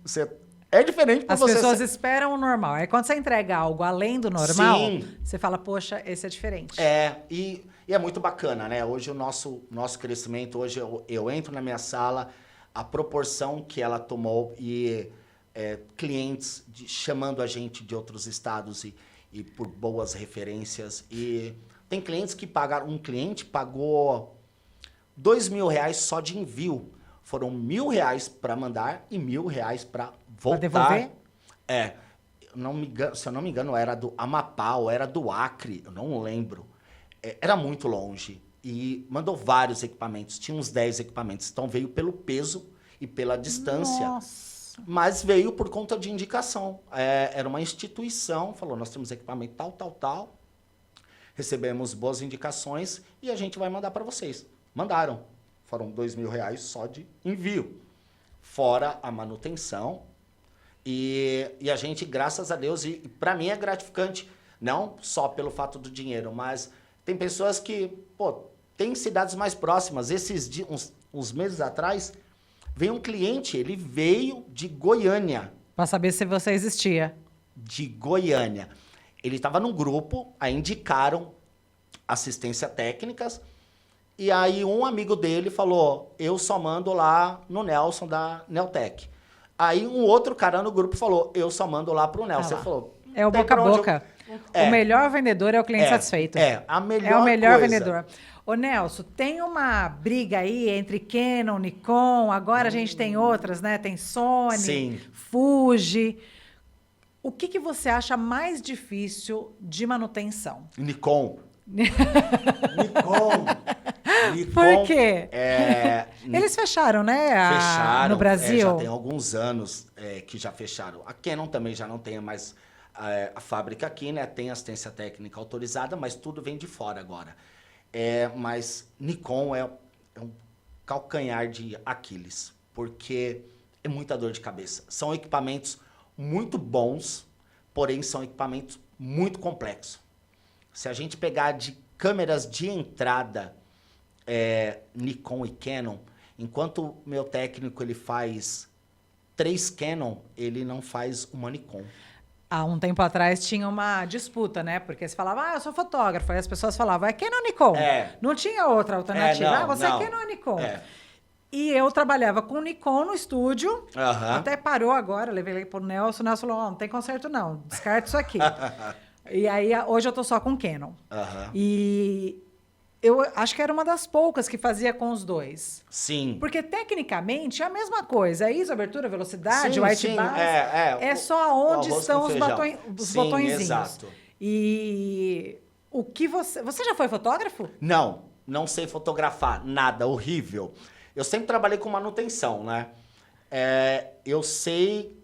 você... É diferente por você. As pessoas esperam o normal. Aí quando você entrega algo além do normal, Sim. Você fala, poxa, esse é diferente. E é muito bacana, né? Hoje o nosso crescimento, hoje eu entro na minha sala, a proporção que ela tomou e clientes chamando a gente de outros estados e por boas referências. E tem clientes que pagaram, um cliente pagou R$2.000 só de envio. Foram R$1.000 para mandar e R$1.000 para voltar. Pra devolver? Se eu não me engano, era do Amapá ou era do Acre, eu não lembro. Era muito longe. E mandou vários equipamentos, tinha uns 10 equipamentos. Então veio pelo peso e pela distância. Nossa. Mas veio por conta de indicação. Era uma instituição, falou, nós temos equipamento tal. Recebemos boas indicações e a gente vai mandar para vocês. Mandaram. Foram R$2.000 só de envio. Fora a manutenção. E a gente, graças a Deus, e para mim é gratificante, não só pelo fato do dinheiro, mas tem pessoas que, tem cidades mais próximas. Esses dias, uns meses atrás, veio um cliente, ele veio de Goiânia. Para saber se você existia. De Goiânia. Ele estava num grupo, aí indicaram assistência técnicas. E aí um amigo dele falou, eu só mando lá no Nelson da Neotec. Aí um outro cara no grupo falou, eu só mando lá pro Nelson. Ele falou, é o boca a boca. O melhor vendedor é o cliente satisfeito. A melhor É o melhor coisa. vendedor. Ô Nelson, tem uma briga aí entre Canon, Nikon, agora a gente tem outras, né? Tem Sony, Sim. Fuji. O que você acha mais difícil de manutenção? Nikon. Nikon, Por quê? Nikon, Eles fecharam, né? fecharam, No Brasil. já tem alguns anos que já fecharam. A Canon também já não tem mais a fábrica aqui, né? Tem assistência técnica autorizada, mas tudo vem de fora agora. Mas Nikon é um calcanhar de Aquiles, porque é muita dor de cabeça. São equipamentos muito bons, porém são equipamentos muito complexos. Se a gente pegar de câmeras de entrada, Nikon e Canon, enquanto o meu técnico ele faz 3 Canon, ele não faz uma Nikon. Há um tempo atrás tinha uma disputa, né? Porque você falava, eu sou fotógrafo. Aí as pessoas falavam, é Canon ou Nikon? Não tinha outra alternativa. Você é Canon ou Nikon? E eu trabalhava com Nikon no estúdio. Até parou agora, levei pro Nelson. O Nelson falou, não tem conserto não, descarta isso aqui. E aí, hoje eu tô só com Canon. E eu acho que era uma das poucas que fazia com os dois. Sim. Porque, tecnicamente, é a mesma coisa. É ISO, abertura, velocidade, sim, white sim, balance. É só onde estão os botõezinhos. Exato. E o que você já foi fotógrafo? Não sei fotografar, nada, horrível. Eu sempre trabalhei com manutenção, né? Eu sei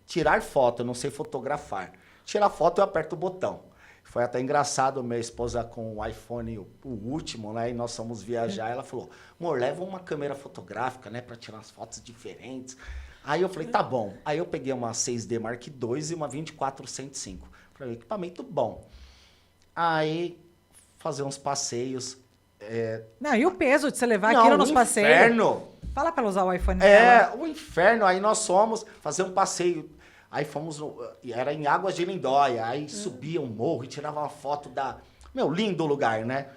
tirar foto, eu não sei fotografar. Tirar foto, eu aperto o botão. Foi até engraçado, minha esposa com o iPhone, o último, né? E nós fomos viajar, ela falou, amor, leva uma câmera fotográfica, né? Pra tirar umas fotos diferentes. Aí eu falei, tá bom. Aí eu peguei uma 6D Mark II e uma 24-105. Falei, equipamento bom. Aí, fazer uns passeios. Não, e o peso de você levar aquilo nos passeios? Inferno! Fala pra ela usar o iPhone dela. O inferno. Aí nós fomos fazer um passeio. Aí fomos, era em Águas de Lindóia, aí subia um morro e tirava uma foto Meu, lindo lugar, né?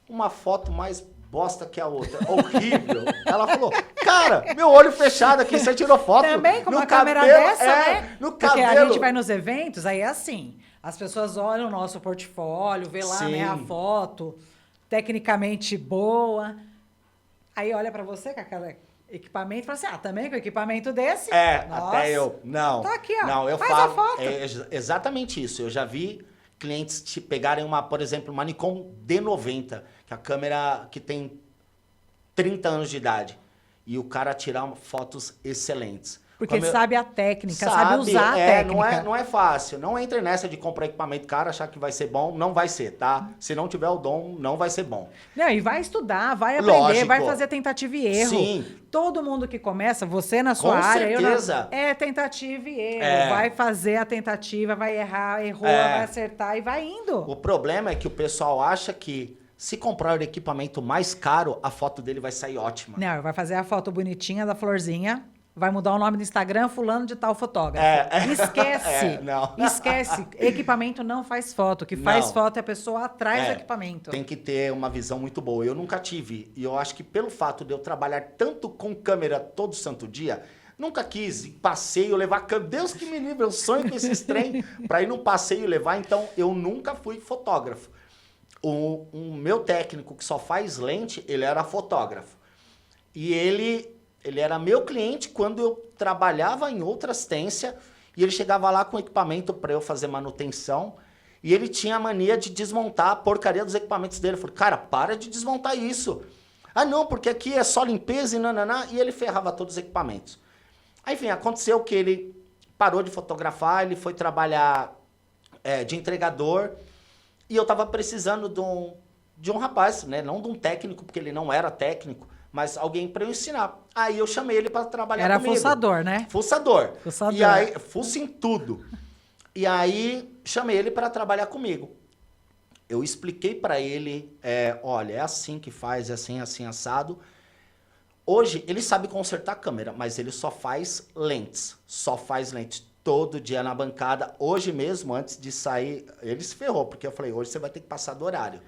Uma foto mais bosta que a outra, horrível. Ela falou, cara, meu olho fechado aqui, você tirou foto. Também com no uma cabelo, câmera dessa, né? No Porque cabelo. a gente vai nos eventos, aí é assim, as pessoas olham o nosso portfólio, vê lá, né, a foto, tecnicamente boa, aí olha pra você com aquela equipamento, fala assim, também com equipamento desse? Nossa, até eu, não. Tá aqui, ó, não, eu faz falo, a foto. Exatamente isso, eu já vi clientes te pegarem por exemplo, uma Nikon D90, que é a câmera que tem 30 anos de idade, e o cara tirar fotos excelentes. Porque ele sabe a técnica, sabe usar a técnica. Não é fácil. Não entre nessa de comprar equipamento caro, achar que vai ser bom. Não vai ser, tá? Se não tiver o dom, não vai ser bom. Não, e vai estudar, vai aprender, Lógico. vai fazer tentativa e erro. Sim. Todo mundo que começa, você na sua área, certeza. É tentativa e erro. Vai fazer a tentativa, vai errar, errou, vai acertar e vai indo. O problema é que o pessoal acha que se comprar o equipamento mais caro, a foto dele vai sair ótima. Não, vai fazer a foto bonitinha da florzinha. Vai mudar o nome do Instagram, fulano de tal fotógrafo. Esquece. Não. Esquece. Equipamento não faz foto. O que faz foto é a pessoa atrás do equipamento. Tem que ter uma visão muito boa. Eu nunca tive. E eu acho que pelo fato de eu trabalhar tanto com câmera todo santo dia, nunca quis ir passeio, levar câmera. Deus que me livre, eu sonho com esses trem para ir num passeio e levar. Então, eu nunca fui fotógrafo. O meu técnico que só faz lente, ele era fotógrafo. E ele era meu cliente quando eu trabalhava em outra assistência e ele chegava lá com equipamento para eu fazer manutenção e ele tinha a mania de desmontar a porcaria dos equipamentos dele. Eu falei, cara, para de desmontar isso. Ah, não, porque aqui é só limpeza e nananá. E ele ferrava todos os equipamentos. Aí, enfim, aconteceu que ele parou de fotografar, ele foi trabalhar de entregador e eu tava precisando de um rapaz, né? Não de um técnico, porque ele não era técnico, mas alguém para eu ensinar. Aí eu chamei ele para trabalhar comigo. Era fuçador, né? Fuçador. E aí, fuça em tudo. E aí, chamei ele para trabalhar comigo. Eu expliquei para ele, olha, é assim que faz, é assim, assim, assado. Hoje, ele sabe consertar a câmera, mas ele só faz lentes. Só faz lentes todo dia na bancada. Hoje mesmo, antes de sair, ele se ferrou, porque eu falei, hoje você vai ter que passar do horário.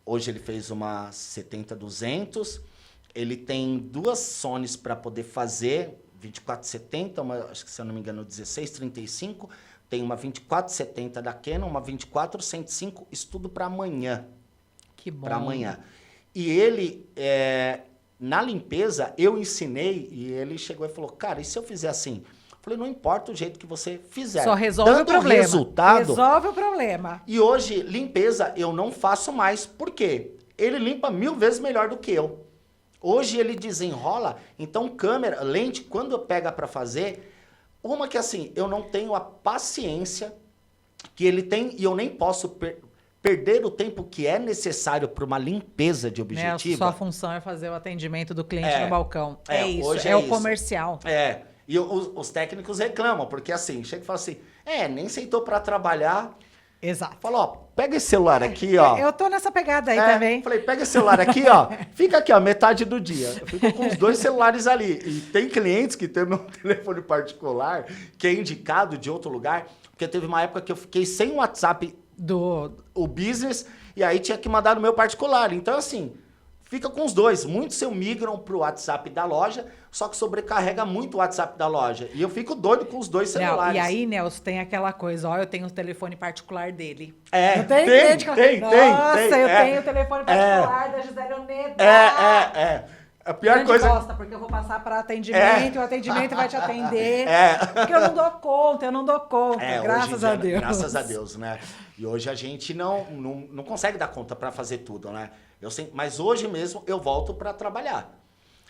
Hoje ele fez uma 70-200, ele tem 2 Sonys para poder fazer, 24-70, acho que se eu não me engano 16-35, tem uma 24-70 da Canon, uma 24-105, estudo para amanhã. Que bom. Para amanhã. E ele, na limpeza, eu ensinei, e ele chegou e falou, cara, e se eu fizer assim? Eu Falei, não importa o jeito que você fizer. Só resolve dando o problema. Resultado, Resolve o problema. E hoje, limpeza eu não faço mais. Por quê? Ele limpa 1000 vezes melhor do que eu. Hoje ele desenrola, então câmera, lente, quando pega para fazer, uma que assim, eu não tenho a paciência que ele tem e eu nem posso perder o tempo que é necessário para uma limpeza de objetiva. Sua função é fazer o atendimento do cliente no balcão. Isso, hoje é o isso. Comercial. E os técnicos reclamam, porque assim, chega e fala assim, nem sentou para trabalhar. Exato. Fala, ó, pega esse celular aqui, ó. Eu tô nessa pegada aí também. Falei, pega esse celular aqui, ó. Fica aqui, ó, metade do dia. Eu fico com os 2 celulares ali. E tem clientes que tem meu telefone particular, que é indicado de outro lugar, porque teve uma época que eu fiquei sem o WhatsApp o business, e aí tinha que mandar no meu particular. Então, assim, fica com os 2. Muitos se migram pro WhatsApp da loja, só que sobrecarrega muito o WhatsApp da loja. E eu fico doido com os 2 celulares. Não, e aí, Nelson, tem aquela coisa, ó, eu tenho o telefone particular dele. Tem. Nossa, eu tenho o telefone particular da Gisele Oneda. A pior coisa... Bosta, porque eu vou passar para atendimento e o atendimento vai te atender. Porque eu não dou conta, graças a Deus. Graças a Deus, né? E hoje a gente não consegue dar conta para fazer tudo, né? Mas hoje mesmo eu volto para trabalhar.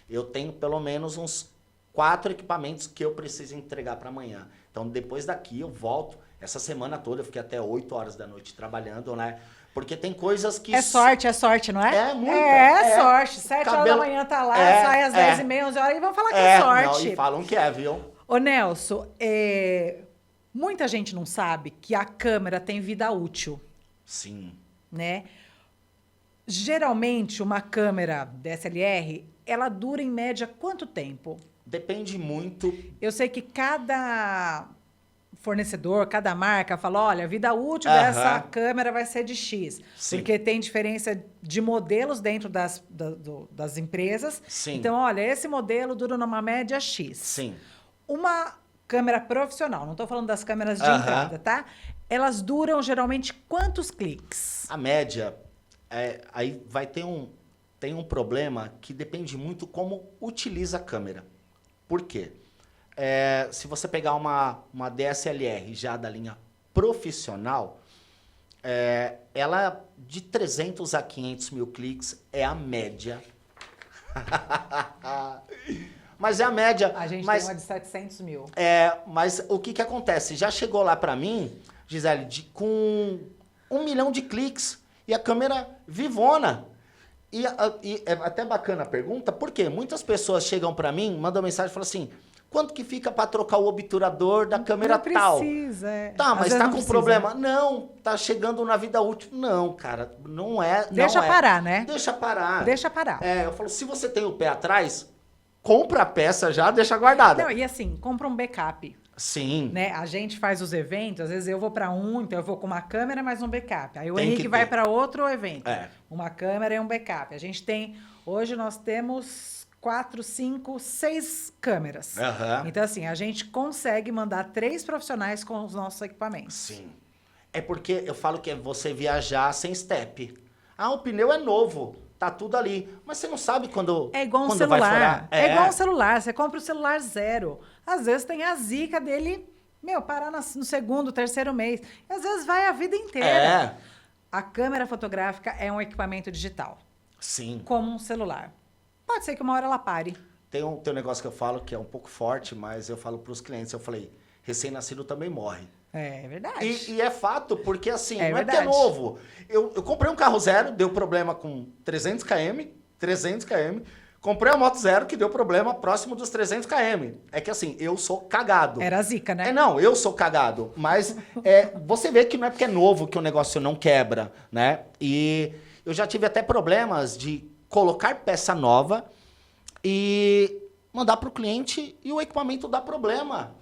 Eu tenho pelo menos uns 4 equipamentos que eu preciso entregar para amanhã. Então, depois daqui eu volto. Essa semana toda eu fiquei até 8 horas da noite trabalhando, né? Porque tem coisas que... É sorte, não é? É muito. Sorte. 7 horas da manhã tá lá, sai às 10h30, 11 horas e vão falar que é sorte. Não, e falam que viu? Ô, Nelson, muita gente não sabe que a câmera tem vida útil. Sim. Né? Geralmente, uma câmera DSLR, ela dura em média quanto tempo? Depende muito. Eu sei que cada fornecedor, cada marca fala, olha, a vida útil dessa câmera vai ser de X. Sim. Porque tem diferença de modelos dentro das empresas. Sim. Então, olha, esse modelo dura numa média X. Sim. Uma câmera profissional, não estou falando das câmeras de entrada, tá? Elas duram geralmente quantos cliques? A média, aí vai ter tem um problema que depende muito como utiliza a câmera. Por quê? Se você pegar uma DSLR já da linha profissional, ela de 300 a 500 mil cliques é a média. Mas é a média. A gente tem uma de 700 mil. Mas o que acontece? Já chegou lá para mim, Gisele, com 1 milhão de cliques e a câmera vivona. E é até bacana a pergunta, porque muitas pessoas chegam para mim, mandam mensagem e falam assim, quanto que fica para trocar o obturador da câmera tal? Não precisa, Tá, mas tá com problema? Não, tá chegando na vida útil. Não, cara, não é. Deixa parar, né? Deixa parar. Deixa parar. Eu falo, se você tem o pé atrás, compra a peça já, deixa guardada. Não, e assim, compra um backup. Sim. Né? A gente faz os eventos, às vezes eu vou para então eu vou com uma câmera mais um backup. Aí o Henrique vai para outro evento. Uma câmera e um backup. A gente hoje nós temos 4, 5, 6 câmeras. Então, assim, a gente consegue mandar 3 profissionais com os nossos equipamentos. Sim. É porque eu falo que é você viajar sem step. O pneu é novo. Tá tudo ali. Mas você não sabe quando É igual um quando celular. vai furar. É igual um celular. Você compra o celular 0. Às vezes tem a zica dele, parar no 2º, 3º mês. E às vezes vai a vida inteira. A câmera fotográfica é um equipamento digital. Sim. Como um celular. Pode ser que uma hora ela pare. Tem um negócio que eu falo que é um pouco forte, mas eu falo para os clientes, eu falei, recém-nascido também morre. É verdade. E é fato, porque assim, não verdade. é que é novo. Eu comprei um carro zero, deu problema com 300 km. Comprei a moto zero, que deu problema próximo dos 300 km. É que assim, eu sou cagado. Era zica, né? Não, eu sou cagado. Mas você vê que não é porque é novo que o negócio não quebra, né? E eu já tive até problemas de colocar peça nova e mandar para o cliente e o equipamento dá problema.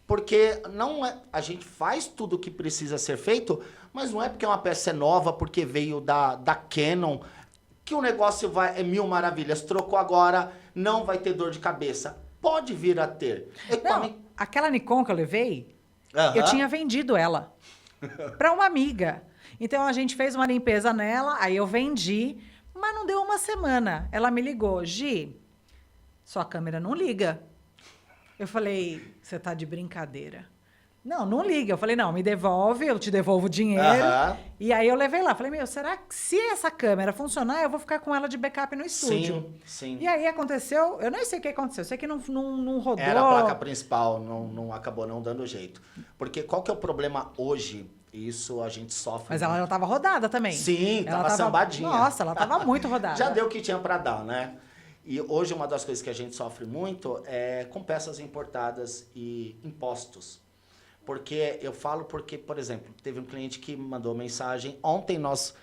Porque a gente faz tudo o que precisa ser feito, mas não é porque uma peça é nova, porque veio da Canon, que o negócio é 1000 maravilhas. Trocou agora, não vai ter dor de cabeça. Pode vir a ter. Não, aquela Nikon que eu levei, eu tinha vendido ela para uma amiga. Então, a gente fez uma limpeza nela, aí eu vendi, mas não deu uma semana. Ela me ligou, Gi, sua câmera não liga. Eu falei, você tá de brincadeira. Não, não liga. Eu falei, não, me devolve, eu te devolvo o dinheiro. Aham. E aí eu levei lá. Falei, meu, será que se essa câmera funcionar, eu vou ficar com ela de backup no estúdio? Sim. E aí aconteceu, eu nem sei o que aconteceu, eu sei que não rodou. Era a placa principal, não acabou não dando jeito. Porque qual que é o problema hoje? Isso a gente sofre. Mas ela já estava rodada também. Sim, ela tava sambadinha. Nossa, ela estava muito rodada. Já deu o que tinha para dar, né? E hoje uma das coisas que a gente sofre muito é com peças importadas e impostos. Porque eu falo porque, por exemplo, teve um cliente que mandou mensagem. Ontem nós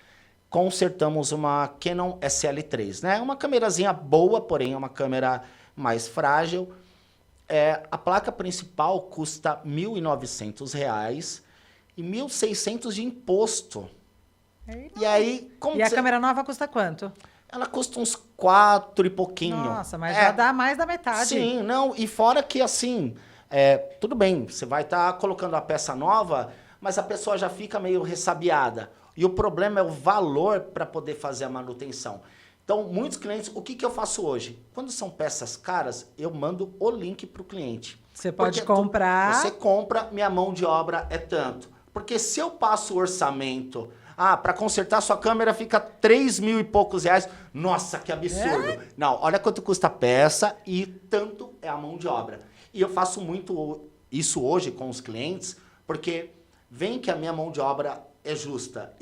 consertamos uma Canon SL3, né? Uma câmerazinha boa, porém é uma câmera mais frágil. A placa principal custa R$ 1.900 e R$ 1.600 de imposto. E aí, como E a câmera nova custa quanto? Ela custa uns 4 e pouquinho. Nossa, mas já dá mais da metade. Sim, não, e fora que assim, tudo bem, você vai estar colocando a peça nova, mas a pessoa já fica meio ressabiada. E o problema é o valor para poder fazer a manutenção. Então, muitos clientes, o que, que eu faço hoje? Quando são peças caras, eu mando o link para o cliente. Você pode comprar. Você compra, minha mão de obra é tanto. Porque se eu passo o orçamento, para consertar sua câmera fica 3 mil e poucos reais. Nossa, que absurdo. Não, olha quanto custa a peça e tanto é a mão de obra. E eu faço muito isso hoje com os clientes, porque vem que a minha mão de obra é justa.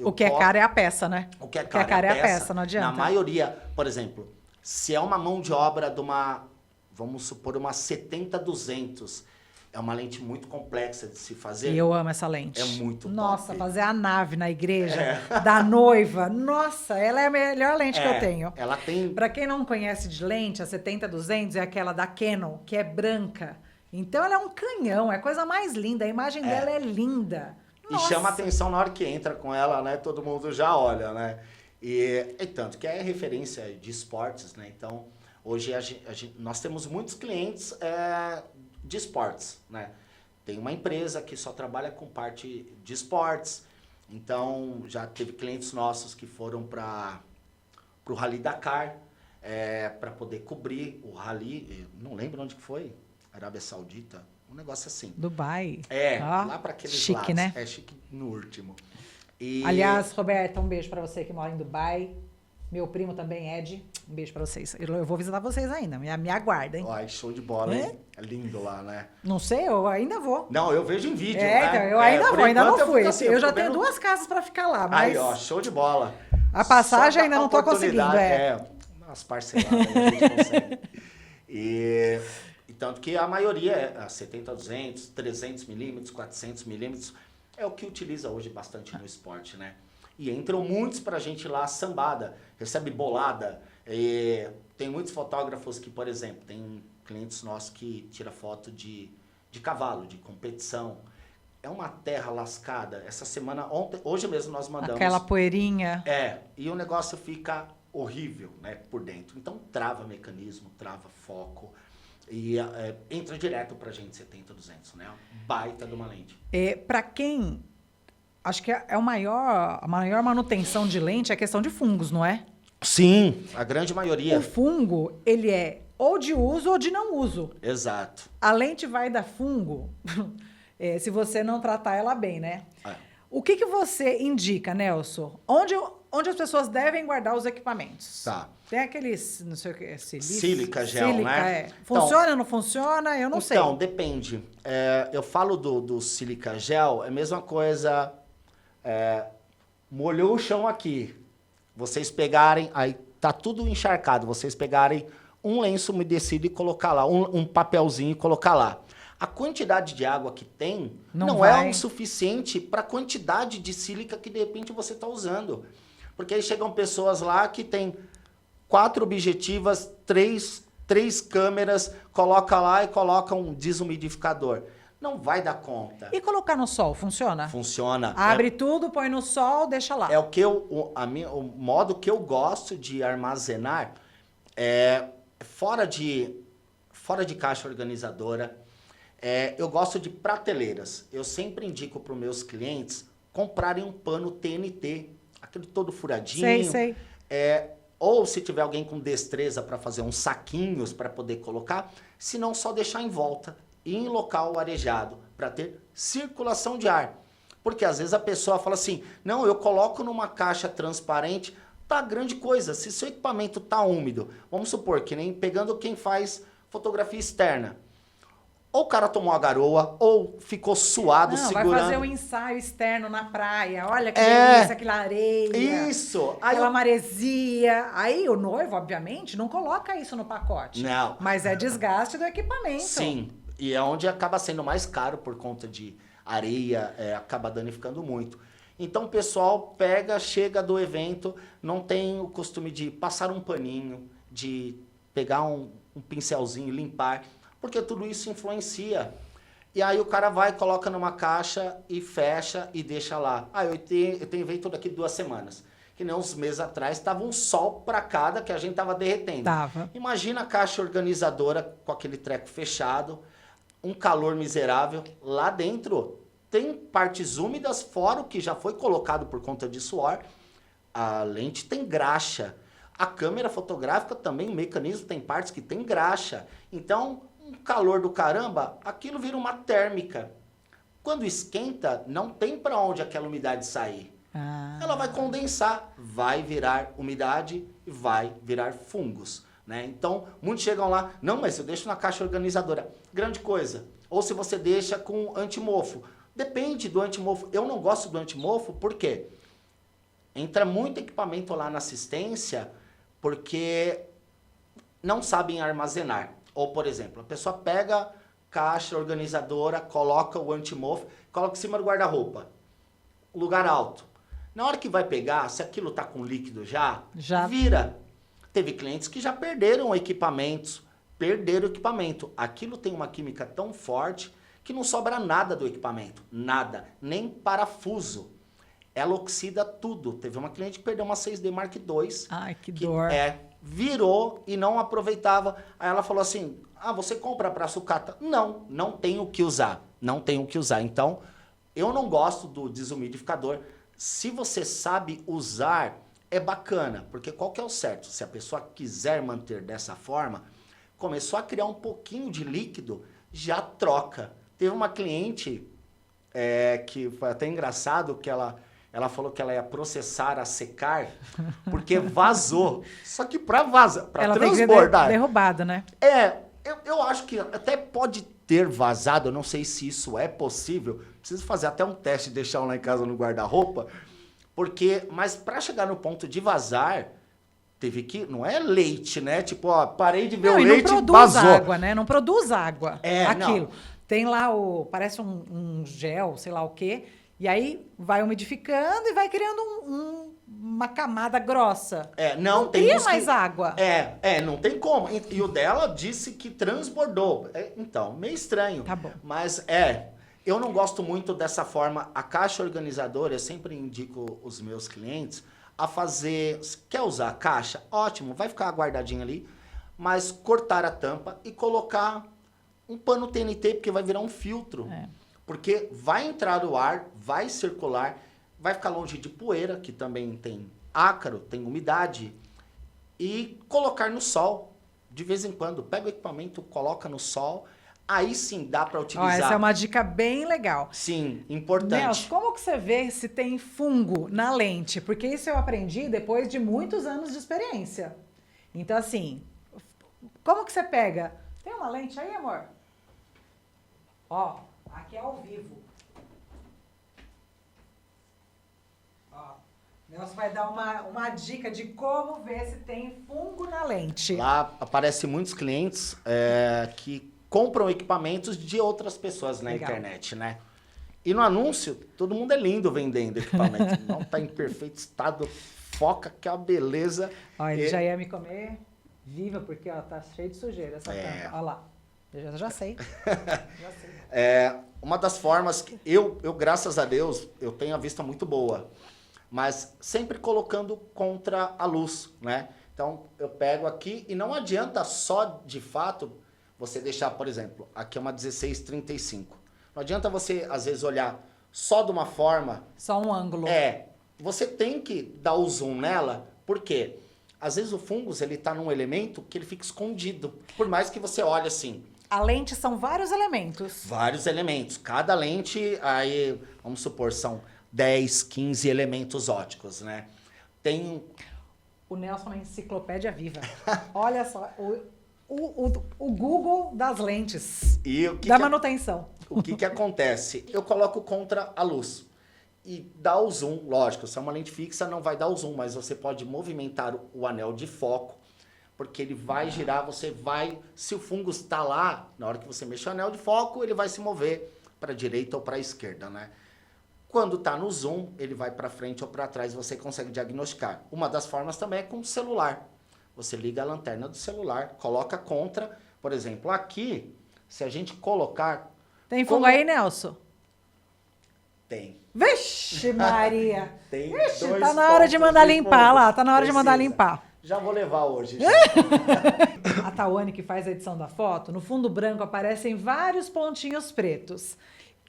O que é caro é a peça, né? O que é caro é a peça, não adianta. Na maioria, por exemplo, se é uma mão de obra de uma, vamos supor, uma 70-200, é uma lente muito complexa de se fazer. E eu amo essa lente. É muito Nossa, top. fazer a nave na igreja da noiva. Nossa, ela é a melhor lente que eu tenho. Ela tem... Pra quem não conhece de lente, a 70-200 é aquela da Canon, que é branca. Então ela é um canhão, é a coisa mais linda. A imagem dela é linda. E chama atenção na hora que entra com ela, né? Todo mundo já olha, né? E tanto que é referência de esportes, né? Então, hoje nós temos muitos clientes de esportes, né? Tem uma empresa que só trabalha com parte de esportes. Então, já teve clientes nossos que foram para o Rally Dakar, para poder cobrir o Rally. Não lembro onde que foi. Arábia Saudita. Um negócio assim. Dubai. Lá para aqueles chique, lados. né? É chique no último. E... Aliás, Roberta, um beijo pra você que mora em Dubai. Meu primo também, Ed. Um beijo pra vocês. Eu vou visitar vocês ainda. Me aguardem. Ai, show de bola, hein? É lindo lá, né? Não sei, eu ainda vou. Não, eu vejo em vídeo, Então, né? eu ainda vou, ainda não fui. Assim, eu já tenho 2 casas pra ficar lá, mas... Aí, ó, show de bola. A passagem Só ainda não tô conseguindo, umas parceladas a gente consegue. E tanto que a maioria é a 70-200, 300 milímetros, 400 milímetros, é o que utiliza hoje bastante no esporte, né? E entram muitos pra gente lá sambada, recebe bolada. Tem muitos fotógrafos que, por exemplo, tem clientes nossos que tiram foto de cavalo, de competição. É uma terra lascada. Essa semana, hoje mesmo nós mandamos... Aquela poeirinha. E o negócio fica horrível, né, por dentro. Então, trava mecanismo, trava foco. E entra direto pra gente 70-200, né? Baita de uma lente. Para quem... Acho que a maior manutenção de lente é a questão de fungos, não é? Sim, a grande maioria. O fungo, ele é ou de uso ou de não uso. Exato. A lente vai dar fungo se você não tratar ela bem, né? O que você indica, Nelson? Onde as pessoas devem guardar os equipamentos? Tá. Tem aqueles, não sei o que, sílica gel, né? Funciona, não funciona? Eu não sei. Então, depende. Eu falo do sílica gel, é a mesma coisa... molhou o chão aqui. Vocês pegarem, aí tá tudo encharcado, vocês pegarem um lenço umedecido e colocar lá, um papelzinho e colocar lá. A quantidade de água que tem não é o suficiente para a quantidade de sílica que de repente você está usando. Porque aí chegam pessoas lá que tem 4 objetivas, 3 câmeras, coloca lá e coloca um desumidificador. Não vai dar conta. E colocar no sol, funciona? Funciona. Abre tudo, põe no sol, deixa lá. É o que o modo que eu gosto de armazenar fora de caixa organizadora. Eu gosto de prateleiras. Eu sempre indico para os meus clientes comprarem um pano TNT, aquele todo furadinho. Sei. Ou se tiver alguém com destreza para fazer uns saquinhos para poder colocar, se não só deixar em volta e em local arejado para ter circulação de ar. Porque às vezes a pessoa fala assim, não, eu coloco numa caixa transparente, tá grande coisa, se seu equipamento tá úmido, vamos supor que nem pegando quem faz fotografia externa, ou o cara tomou a garoa, ou ficou suado segurando. Vai fazer um ensaio externo na praia. Olha que delícia, aquela areia. Isso. Aí aquela maresia. Aí o noivo, obviamente, não coloca isso no pacote. Não. Mas é desgaste do equipamento. Sim. E é onde acaba sendo mais caro por conta de areia, acaba danificando muito. Então o pessoal chega do evento, não tem o costume de passar um paninho, de pegar um pincelzinho, limpar, porque tudo isso influencia. E aí o cara vai, coloca numa caixa e fecha e deixa lá. Eu tenho evento daqui 2 semanas. Que nem uns meses atrás, tava um sol pra cada que a gente tava derretendo. Tava. Imagina a caixa organizadora com aquele treco fechado, um calor miserável. Lá dentro tem partes úmidas, fora o que já foi colocado por conta de suor. A lente tem graxa. A câmera fotográfica também, o mecanismo tem partes que tem graxa. Então, um calor do caramba, aquilo vira uma térmica. Quando esquenta, não tem para onde aquela umidade sair. Ela vai condensar, vai virar umidade e vai virar fungos. Né? Então, muitos chegam lá, não, mas eu deixo na caixa organizadora. Grande coisa. Ou se você deixa com antimofo. Depende do antimofo. Eu não gosto do antimofo, por quê? Entra muito equipamento lá na assistência porque não sabem armazenar. Ou, por exemplo, a pessoa pega caixa organizadora, coloca o antimofo, coloca em cima do guarda-roupa. Lugar alto. Na hora que vai pegar, se aquilo tá com líquido já vira. Teve clientes que já perderam equipamentos. Perderam o equipamento. Aquilo tem uma química tão forte que não sobra nada do equipamento. Nada. Nem parafuso. Ela oxida tudo. Teve uma cliente que perdeu uma 6D Mark II. Ai, que dor. Virou e não aproveitava. Aí ela falou assim, você compra para sucata? Não, não tem o que usar. Não tem o que usar. Então, eu não gosto do desumidificador. Se você sabe usar, é bacana. Porque qual que é o certo? Se a pessoa quiser manter dessa forma, começou a criar um pouquinho de líquido, já troca. Teve uma cliente que foi até engraçado que ela falou que ela ia processar a secar porque vazou. Só que para vazar, para transbordar. Tem que ser derrubado, né? Eu acho que até pode ter vazado, eu não sei se isso é possível. Preciso fazer até um teste e deixar lá em casa no guarda-roupa. Mas para chegar no ponto de vazar, teve que... Não é leite, né? Tipo, parei de ver o leite e vazou. Não produz água, né? Não produz água. Aquilo. Não. Tem lá parece um gel, sei lá o quê. E aí vai umidificando e vai criando uma camada grossa. Não cria mais água. Não tem como. E o dela disse que transbordou. Então, meio estranho. Tá bom. Mas eu não gosto muito dessa forma. A caixa organizadora, eu sempre indico os meus clientes a fazer... Quer usar a caixa? Ótimo, vai ficar guardadinha ali. Mas cortar a tampa e colocar um pano TNT, porque vai virar um filtro. Porque vai entrar o ar, vai circular, vai ficar longe de poeira, que também tem ácaro, tem umidade. E colocar no sol, de vez em quando. Pega o equipamento, coloca no sol. Aí sim dá para utilizar. Essa é uma dica bem legal. Sim, importante. Nelson, como que você vê se tem fungo na lente? Porque isso eu aprendi depois de muitos anos de experiência. Então, assim, como que você pega? Tem uma lente aí, amor? Ó, aqui é ao vivo. Ó, Nelson vai dar uma dica de como ver se tem fungo na lente. Lá aparecem muitos clientes que compram equipamentos de outras pessoas na internet, né? E no anúncio, todo mundo é lindo vendendo equipamento. Não está em perfeito estado, foca que é uma beleza. Ó, ele já ia me comer viva, porque ó, tá cheio de sujeira essa tampa. Olha lá. Eu já sei. Uma das formas que eu, graças a Deus, eu tenho a vista muito boa. Mas sempre colocando contra a luz, né? Então, eu pego aqui e não adianta só, de fato, você deixar, por exemplo, aqui é uma 1635. Não adianta você, às vezes, olhar só de uma forma. Só um ângulo. Você tem que dar o zoom nela, por quê? Às vezes o fungus, ele tá num elemento que ele fica escondido. Por mais que você olhe assim. A lente são vários elementos. Vários elementos. Cada lente, aí, vamos supor, são 10, 15 elementos ópticos, né? Tem... O Nelson é uma enciclopédia viva. Olha só, o Google das lentes. E manutenção. O que acontece? Eu coloco contra a luz. E dá o zoom, lógico, se é uma lente fixa não vai dar o zoom, mas você pode movimentar o anel de foco, porque ele vai girar, você vai... Se o fungus está lá, na hora que você mexe o anel de foco, ele vai se mover para a direita ou para a esquerda, né? Quando está no zoom, ele vai para frente ou para trás, você consegue diagnosticar. Uma das formas também é com o celular. Você liga a lanterna do celular, coloca contra, por exemplo, aqui, se a gente colocar... Tem fungo aí, Nelson? Tem. Vixe, Maria! Tem. Vixe, tá na hora de mandar limpar lá, tá na hora de mandar limpar. Já vou levar hoje. Já. A Tawane, que faz a edição da foto, no fundo branco aparecem vários pontinhos pretos.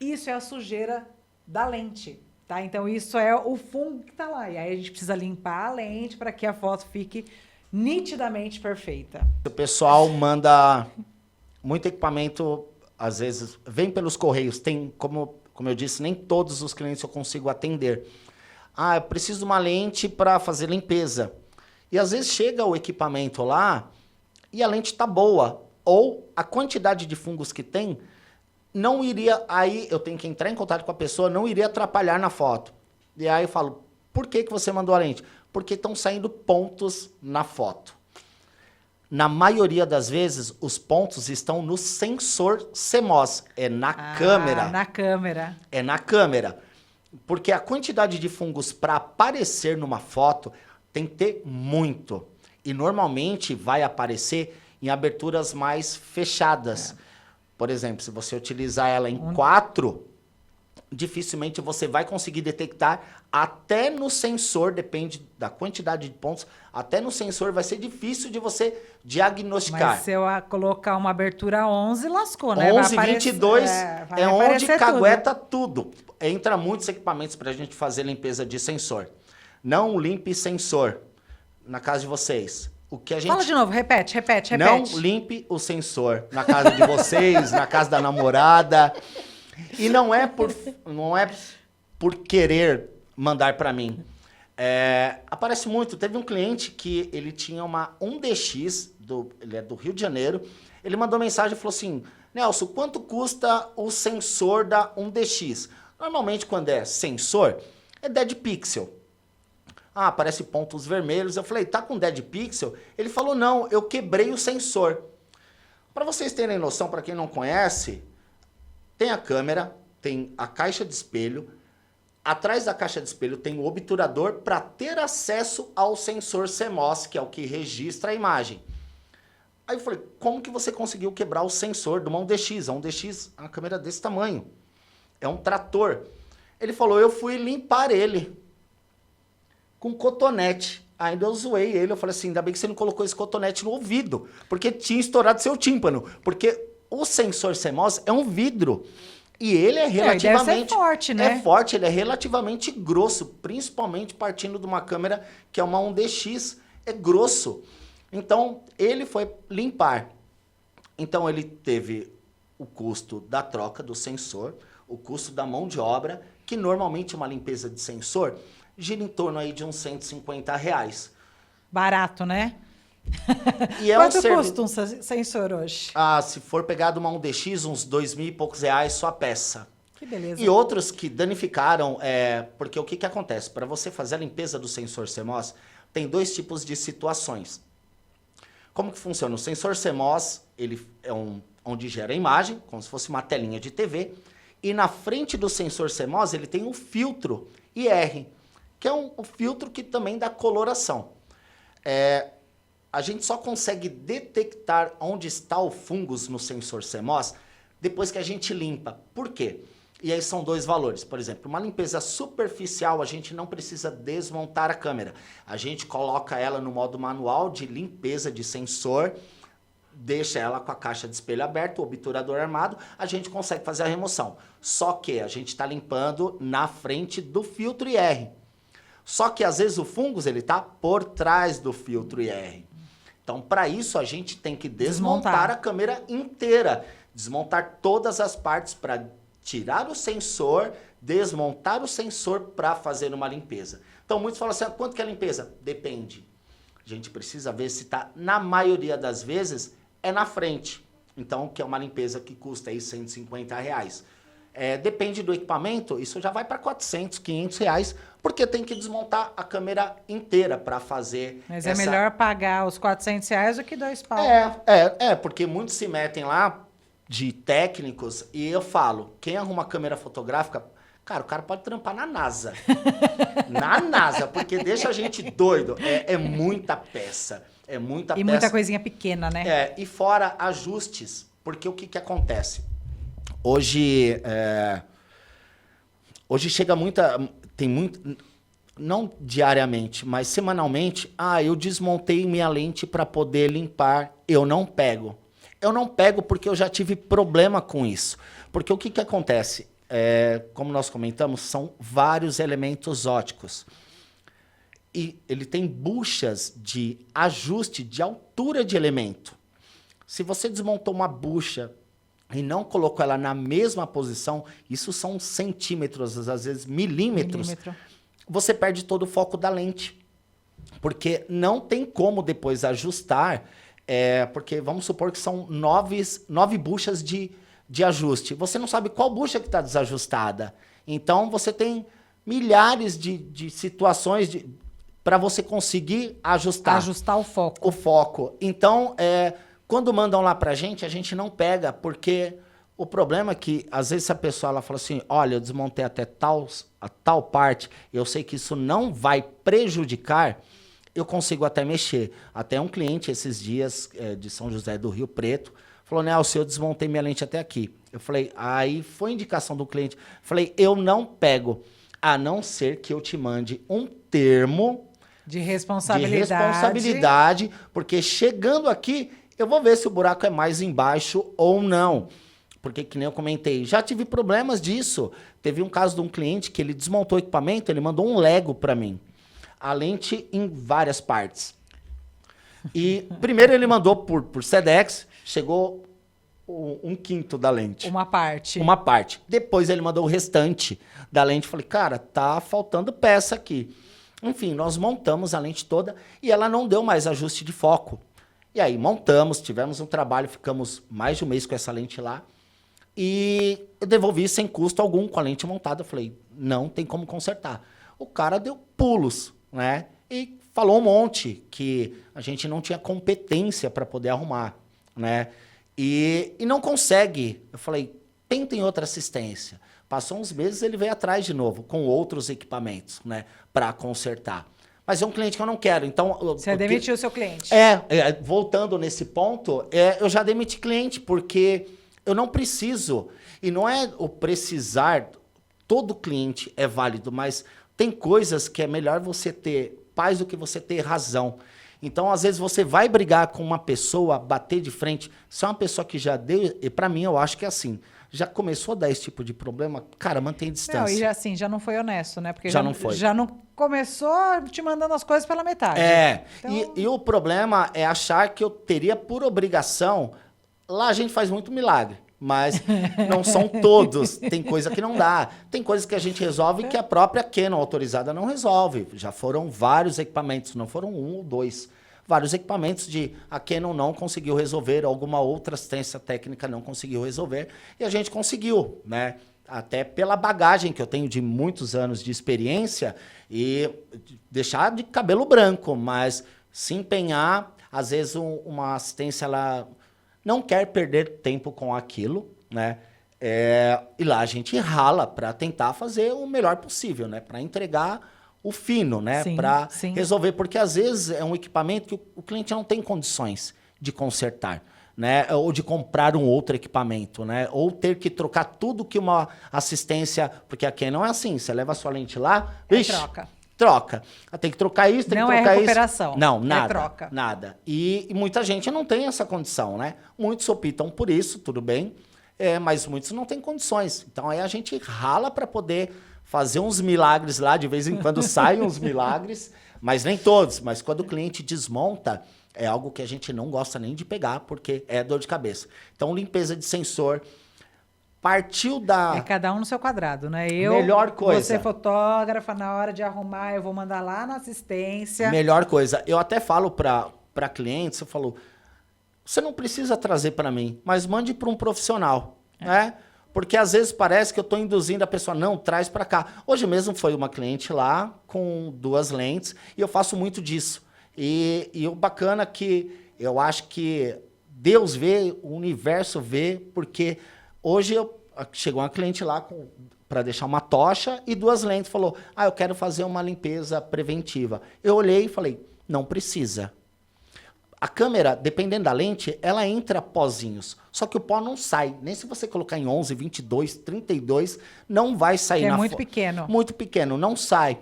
Isso é a sujeira da lente, tá? Então isso é o fungo que tá lá. E aí a gente precisa limpar a lente para que a foto fique nitidamente perfeita. O pessoal manda muito equipamento, às vezes, vem pelos correios. Tem, como eu disse, nem todos os clientes eu consigo atender. Ah, eu preciso de uma lente para fazer limpeza. E às vezes chega o equipamento lá e a lente está boa. Ou a quantidade de fungos que tem não iria... Aí eu tenho que entrar em contato com a pessoa, não iria atrapalhar na foto. E aí eu falo, por que você mandou a lente? Porque estão saindo pontos na foto. Na maioria das vezes, os pontos estão no sensor CMOS. É na câmera. Na câmera. É na câmera. Porque a quantidade de fungos para aparecer numa foto tem que ter muito. E normalmente vai aparecer em aberturas mais fechadas. Por exemplo, se você utilizar ela em 4, dificilmente você vai conseguir detectar. Até no sensor, depende da quantidade de pontos, até no sensor vai ser difícil de você diagnosticar. Mas se eu colocar uma abertura 11, lascou, né? 11, 22 é onde cagueta tudo. Entra muitos equipamentos para a gente fazer limpeza de sensor. Não limpe sensor na casa de vocês. O que a gente... Fala de novo, repete. Não limpe o sensor na casa de vocês, na casa da namorada. E não é por querer mandar para mim. Aparece muito. Teve um cliente que ele tinha uma 1DX, ele é do Rio de Janeiro. Ele mandou mensagem e falou assim, Nelson, quanto custa o sensor da 1DX? Normalmente, quando é sensor, é dead pixel. Ah, aparece pontos vermelhos. Eu falei, tá com dead pixel? Ele falou, não, eu quebrei o sensor. Para vocês terem noção, para quem não conhece, tem a câmera, tem a caixa de espelho. Atrás da caixa de espelho tem o obturador para ter acesso ao sensor CMOS, que é o que registra a imagem. Aí eu falei, como que você conseguiu quebrar o sensor de uma 1DX? A 1DX é uma câmera desse tamanho. É um trator. Ele falou, eu fui limpar ele com cotonete. Ainda eu zoei ele, eu falei assim, ainda bem que você não colocou esse cotonete no ouvido, porque tinha estourado seu tímpano. Porque o sensor CMOS é um vidro. E ele é relativamente... deve ser forte, né? É forte, ele é relativamente grosso, principalmente partindo de uma câmera que é uma 1DX, é grosso. Então, ele foi limpar. Então, ele teve o custo da troca do sensor, o custo da mão de obra, que normalmente uma limpeza de sensor gira em torno aí de uns R$150. Barato, né? E é Quanto custa um sensor hoje? Ah, se for pegado uma 1DX, uns R$2.000 e poucos só a peça. Que beleza. E outros que danificaram, porque o que acontece? Para você fazer a limpeza do sensor CMOS, tem 2 tipos de situações. Como que funciona? O sensor CMOS, ele é onde gera a imagem, como se fosse uma telinha de TV, e na frente do sensor CMOS ele tem um filtro IR, que é um filtro que também dá coloração. A gente só consegue detectar onde está o fungus no sensor CMOS depois que a gente limpa. Por quê? E aí são 2 valores. Por exemplo, uma limpeza superficial, a gente não precisa desmontar a câmera. A gente coloca ela no modo manual de limpeza de sensor, deixa ela com a caixa de espelho aberta, o obturador armado, a gente consegue fazer a remoção. Só que a gente está limpando na frente do filtro IR. Só que às vezes o fungus ele tá por trás do filtro IR. Então, para isso, a gente tem que desmontar a câmera inteira. Desmontar todas as partes para tirar o sensor, desmontar o sensor para fazer uma limpeza. Então, muitos falam assim, quanto que é a limpeza? Depende. A gente precisa ver se está, na maioria das vezes, é na frente. Então, que é uma limpeza que custa aí R$150. Depende do equipamento, isso já vai para R$400, R$500, porque tem que desmontar a câmera inteira para fazer. Mas é melhor pagar os R$400 do que 2 pau. Porque muitos se metem lá de técnicos e eu falo, quem arruma câmera fotográfica, cara, o cara pode trampar na NASA. Na NASA, porque deixa a gente doido. É muita peça. É muita peça. E muita coisinha pequena, né? E fora ajustes, porque o que acontece? Hoje chega tem muito, não diariamente, mas semanalmente, eu desmontei minha lente para poder limpar, eu não pego. Eu não pego porque eu já tive problema com isso. Porque o que acontece? Como nós comentamos, são vários elementos ópticos. E ele tem buchas de ajuste de altura de elemento. Se você desmontou uma bucha e não colocou ela na mesma posição, isso são centímetros, às vezes milímetros, você perde todo o foco da lente. Porque não tem como depois ajustar, porque vamos supor que são 9 buchas de ajuste. Você não sabe qual bucha que está desajustada. Então, você tem milhares de situações para você conseguir ajustar. Ajustar o foco. O foco. Então, quando mandam lá para a gente não pega, porque o problema é que, às vezes, a pessoa ela fala assim, olha, eu desmontei até a tal parte, eu sei que isso não vai prejudicar, eu consigo até mexer. Até um cliente, esses dias, de São José do Rio Preto, falou, Nelson, eu desmontei minha lente até aqui. Eu falei, aí foi indicação do cliente. Falei, eu não pego, a não ser que eu te mande um termo de responsabilidade, porque chegando aqui, eu vou ver se o buraco é mais embaixo ou não. Porque, que nem eu comentei, já tive problemas disso. Teve um caso de um cliente que ele desmontou o equipamento, ele mandou um Lego para mim. A lente em várias partes. E primeiro ele mandou por Sedex, chegou 1/5 da lente. Uma parte. Depois ele mandou o restante da lente. Falei, cara, tá faltando peça aqui. Enfim, nós montamos a lente toda e ela não deu mais ajuste de foco. E aí montamos, tivemos um trabalho, ficamos mais de um mês com essa lente lá. E eu devolvi sem custo algum com a lente montada. Eu falei, não tem como consertar. O cara deu pulos, né? E falou um monte que a gente não tinha competência para poder arrumar, né? E não consegue. Eu falei, tentem outra assistência. Passou uns meses, ele veio atrás de novo, com outros equipamentos, né? Para consertar. Mas é um cliente que eu não quero, então... Você demitiu o seu cliente. Voltando nesse ponto, eu já demiti cliente, porque eu não preciso. E não é o precisar, todo cliente é válido, mas tem coisas que é melhor você ter paz do que você ter razão. Então, às vezes, você vai brigar com uma pessoa, bater de frente. Se é uma pessoa que já deu... E para mim, eu acho que é assim. Já começou a dar esse tipo de problema, cara, mantém distância. Não, e assim, já não foi honesto, né? Porque já não foi. Já não começou te mandando as coisas pela metade. Então... E o problema é achar que eu teria por obrigação... Lá a gente faz muito milagre, mas não são todos. Tem coisa que não dá. Tem coisas que a gente resolve que a própria Canon autorizada não resolve. Já foram vários equipamentos, não foram 1 ou 2. Vários equipamentos a Canon não conseguiu resolver, alguma outra assistência técnica não conseguiu resolver, e a gente conseguiu, né? Até pela bagagem que eu tenho de muitos anos de experiência e deixar de cabelo branco, mas se empenhar, às vezes uma assistência ela não quer perder tempo com aquilo, né? E lá a gente rala para tentar fazer o melhor possível, né? Para entregar o fino, né? Para resolver, porque às vezes é um equipamento que o cliente não tem condições de consertar, né? Ou de comprar um outro equipamento, né? Ou ter que trocar tudo que uma assistência, porque aqui não é assim, você leva a sua lente lá, troca. Tem que trocar isso, tem que trocar isso. Não é recuperação. Não, nada. É troca. Nada. E muita gente não tem essa condição, né? Muitos optam por isso, tudo bem, mas muitos não têm condições. Então aí a gente rala para poder fazer uns milagres lá, de vez em quando saem uns milagres, mas nem todos. Mas quando o cliente desmonta, é algo que a gente não gosta nem de pegar, porque é dor de cabeça. Então, limpeza de sensor, partiu da... É cada um no seu quadrado, né? Melhor coisa. Você fotógrafa, na hora de arrumar, eu vou mandar lá na assistência. Melhor coisa. Eu até falo para clientes, eu falo, você não precisa trazer para mim, mas mande para um profissional, né? Porque às vezes parece que eu estou induzindo a pessoa, não, traz para cá. Hoje mesmo foi uma cliente lá com 2 lentes e eu faço muito disso. E o bacana é que eu acho que Deus vê, o universo vê, porque hoje chegou uma cliente lá para deixar uma tocha e 2 lentes. Falou, eu quero fazer uma limpeza preventiva. Eu olhei e falei, não precisa. A câmera, dependendo da lente, ela entra pozinhos. Só que o pó não sai. Nem se você colocar em 11, 22, 32, não vai sair. Que é muito pequeno. Muito pequeno, não sai.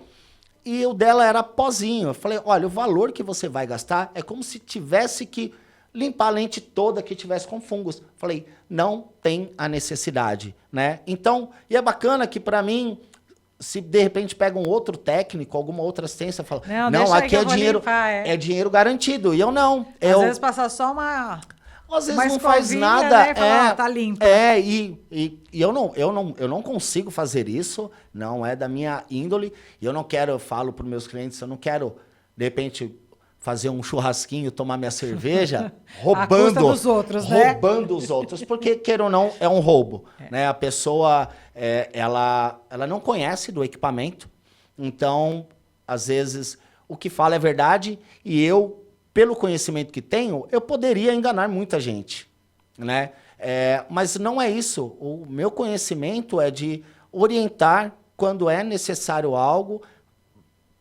E o dela era pozinho. Eu falei, olha, o valor que você vai gastar é como se tivesse que limpar a lente toda que tivesse com fungos. Falei, não tem a necessidade, né? Então, e é bacana que para mim... Se de repente pega um outro técnico, alguma outra assistência, fala, não aqui é dinheiro, é dinheiro garantido. E eu não. Às vezes passar só uma... Às vezes não faz nada. Né? Fala, tá limpo. E eu não consigo fazer isso, não é da minha índole. E eu não quero, eu falo para os meus clientes, eu não quero, de repente, fazer um churrasquinho, tomar minha cerveja, roubando dos outros, né? Roubando os outros, porque, queira ou não, é um roubo. Né? A pessoa, ela não conhece do equipamento, então, às vezes, o que fala é verdade, e eu, pelo conhecimento que tenho, eu poderia enganar muita gente. Né? Mas não é isso. O meu conhecimento é de orientar quando é necessário algo,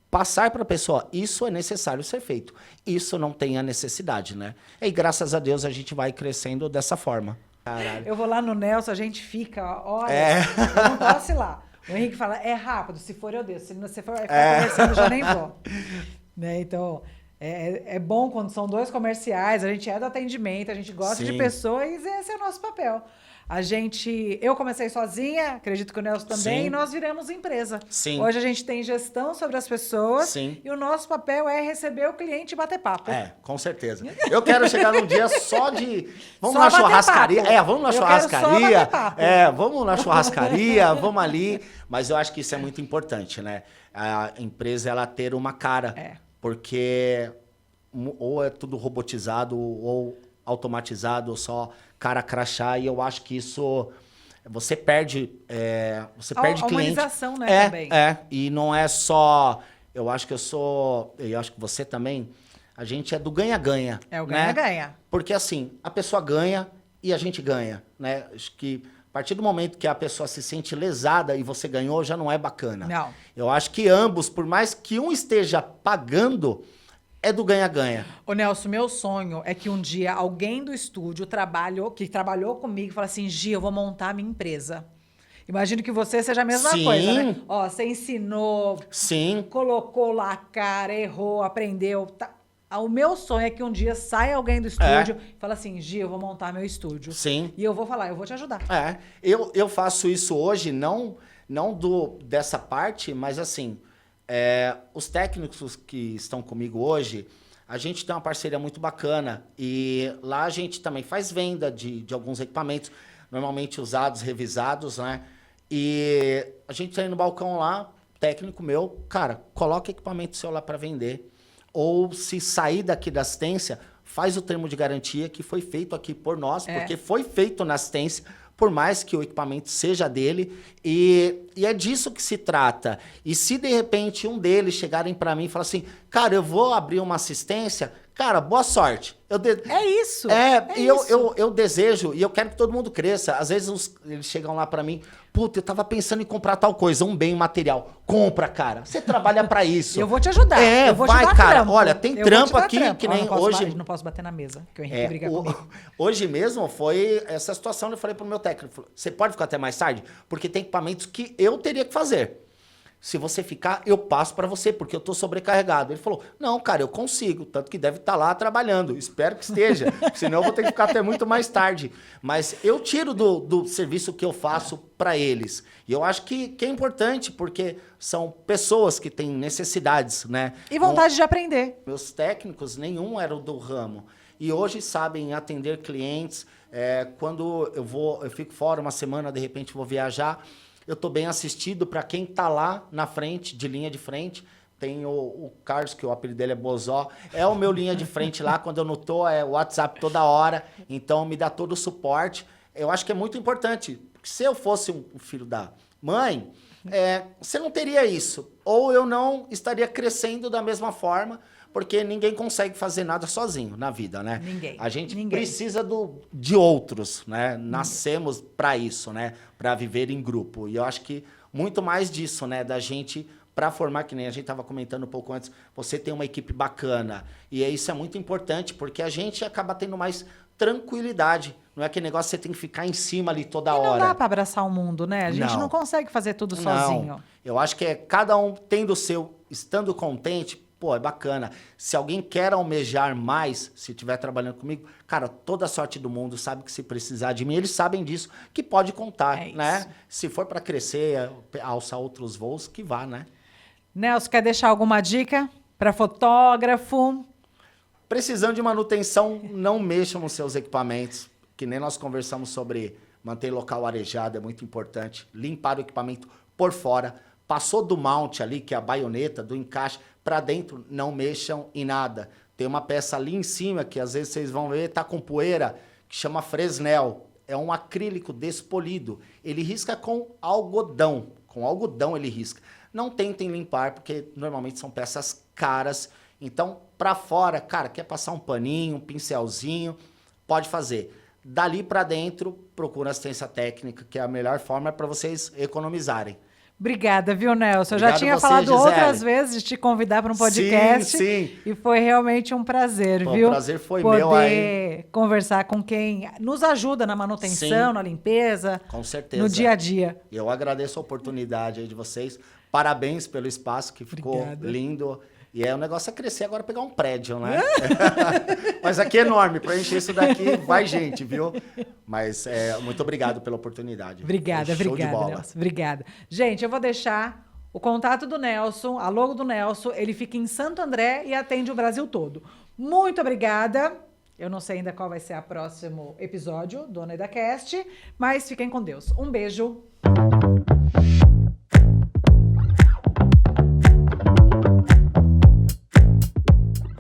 passar para a pessoa, isso é necessário ser feito. Isso não tem a necessidade, né? E graças a Deus a gente vai crescendo dessa forma. Caralho. Eu vou lá no Nelson, a gente fica, olha, eu não posso ir lá. O Henrique fala, é rápido, se for eu desço, se não for ficar conversando, eu já nem vou. Né? Então, é bom quando são 2 comerciais, a gente é do atendimento, a gente gosta de pessoas e esse é o nosso papel. Eu comecei sozinha, acredito que o Nelson também, e nós viramos empresa. Sim. Hoje a gente tem gestão sobre as pessoas. Sim. E o nosso papel é receber o cliente e bater papo. Com certeza. Eu quero chegar num dia só de... Vamos só na churrascaria. Papo. Vamos na churrascaria. Vamos na churrascaria, vamos ali. Mas eu acho que isso é muito importante, né? A empresa, ela ter uma cara. Porque ou é tudo robotizado, ou automatizado, ou só cara crachá, e eu acho que isso você perde cliente. A humanização, né, também. E não é só, eu acho que você também, a gente é do ganha-ganha. É o ganha-ganha. Né? Porque assim, a pessoa ganha e a gente ganha, né? Acho que a partir do momento que a pessoa se sente lesada e você ganhou, já não é bacana. Não. Eu acho que ambos, por mais que um esteja pagando, é do ganha-ganha. Ô Nelson, meu sonho é que um dia alguém do estúdio que trabalhou comigo fala assim, Gi, eu vou montar a minha empresa. Imagino que você seja a mesma coisa, né? Ó, você ensinou, colocou lá a cara, errou, aprendeu. Tá. O meu sonho é que um dia saia alguém do estúdio e fala assim, Gi, eu vou montar meu estúdio. Sim. E eu vou falar, eu vou te ajudar. Eu faço isso hoje, não dessa parte, mas assim... os técnicos que estão comigo hoje, a gente tem uma parceria muito bacana e lá a gente também faz venda de alguns equipamentos, normalmente usados, revisados, né? E a gente tem no balcão lá, técnico meu, cara, coloca equipamento seu lá para vender. Ou se sair daqui da assistência, faz o termo de garantia que foi feito aqui por nós, porque foi feito na assistência, por mais que o equipamento seja dele, e é disso que se trata. E se de repente um deles chegarem para mim e falar assim, cara, eu vou abrir uma assistência, cara, boa sorte. É isso. Eu desejo, e eu quero que todo mundo cresça. Às vezes eles chegam lá para mim, puta, eu tava pensando em comprar tal coisa, um bem material. Compra, cara. Você trabalha para isso. Eu vou te ajudar. Eu vou vai, te dar cara. trampo. Olha, tem trampo aqui que nem hoje. Não posso bater na mesa, que o Henrique briga comigo. Hoje mesmo foi essa situação, eu falei pro meu técnico, você pode ficar até mais tarde? Porque tem equipamentos que eu teria que fazer. se você ficar, eu passo para você, porque eu tô sobrecarregado. Ele falou, não, cara, eu consigo, tanto que deve estar lá trabalhando. Espero que esteja, senão eu vou ter que ficar até muito mais tarde. Mas eu tiro do serviço que eu faço para eles. E eu acho que é importante, porque são pessoas que têm necessidades, né? E vontade de aprender. Meus técnicos, nenhum era do ramo. E hoje sabem atender clientes. Quando eu fico fora uma semana, de repente vou viajar, eu estou bem assistido para quem está lá na frente, de linha de frente. Tem o Carlos, que o apelido dele é Bozó. É o meu linha de frente lá, quando eu não estou, é o WhatsApp toda hora. Então, me dá todo o suporte. Eu acho que é muito importante. Porque se eu fosse um filho da mãe, você não teria isso. Ou eu não estaria crescendo da mesma forma, porque ninguém consegue fazer nada sozinho na vida, né? Ninguém. A gente Ninguém. precisa de outros, né? Nascemos para isso, né? Para viver em grupo. E eu acho que muito mais disso, né? Da gente, para formar, que nem a gente estava comentando um pouco antes, você tem uma equipe bacana. E isso é muito importante, porque a gente acaba tendo mais tranquilidade. Não é aquele negócio que você tem que ficar em cima ali toda hora. Não dá para abraçar o mundo, né? A gente não consegue fazer tudo sozinho. Eu acho que cada um tendo o seu, estando contente, pô, é bacana. Se alguém quer almejar mais, se estiver trabalhando comigo, cara, toda a sorte do mundo, sabe que se precisar de mim, eles sabem disso, que pode contar, né? Se for para crescer, alçar outros voos, que vá, né? Nelson, quer deixar alguma dica para fotógrafo? Precisando de manutenção, não mexam nos seus equipamentos, que nem nós conversamos sobre manter local arejado, é muito importante. Limpar o equipamento por fora. Passou do mount ali, que é a baioneta, do encaixe, para dentro, não mexam em nada. Tem uma peça ali em cima, que às vezes vocês vão ver, tá com poeira, que chama Fresnel. É um acrílico despolido. Ele risca com algodão. Com algodão ele risca. Não tentem limpar, porque normalmente são peças caras. Então, para fora, cara, quer passar um paninho, um pincelzinho, pode fazer. Dali para dentro, procura assistência técnica, que é a melhor forma para vocês economizarem. Obrigada, viu, Nelson? Eu Obrigado já tinha você, falado Gisele. outras vezes de te convidar para um podcast. Sim. E foi realmente um prazer, viu? O prazer foi poder meu aí. Conversar com quem nos ajuda na manutenção, Sim. na limpeza. Com certeza. No dia a dia. Eu agradeço a oportunidade aí de vocês. Parabéns pelo espaço, que ficou Obrigada. lindo. E o negócio é crescer agora, pegar um prédio, né? Mas aqui é enorme, para encher isso daqui vai gente, viu? Mas muito obrigado pela oportunidade. Obrigada, Show de obrigada, bola. Nelson. Obrigada. Gente, eu vou deixar o contato do Nelson, a logo do Nelson. Ele fica em Santo André e atende o Brasil todo. Muito obrigada. Eu não sei ainda qual vai ser o próximo episódio do Oneida Cast, mas fiquem com Deus. Um beijo.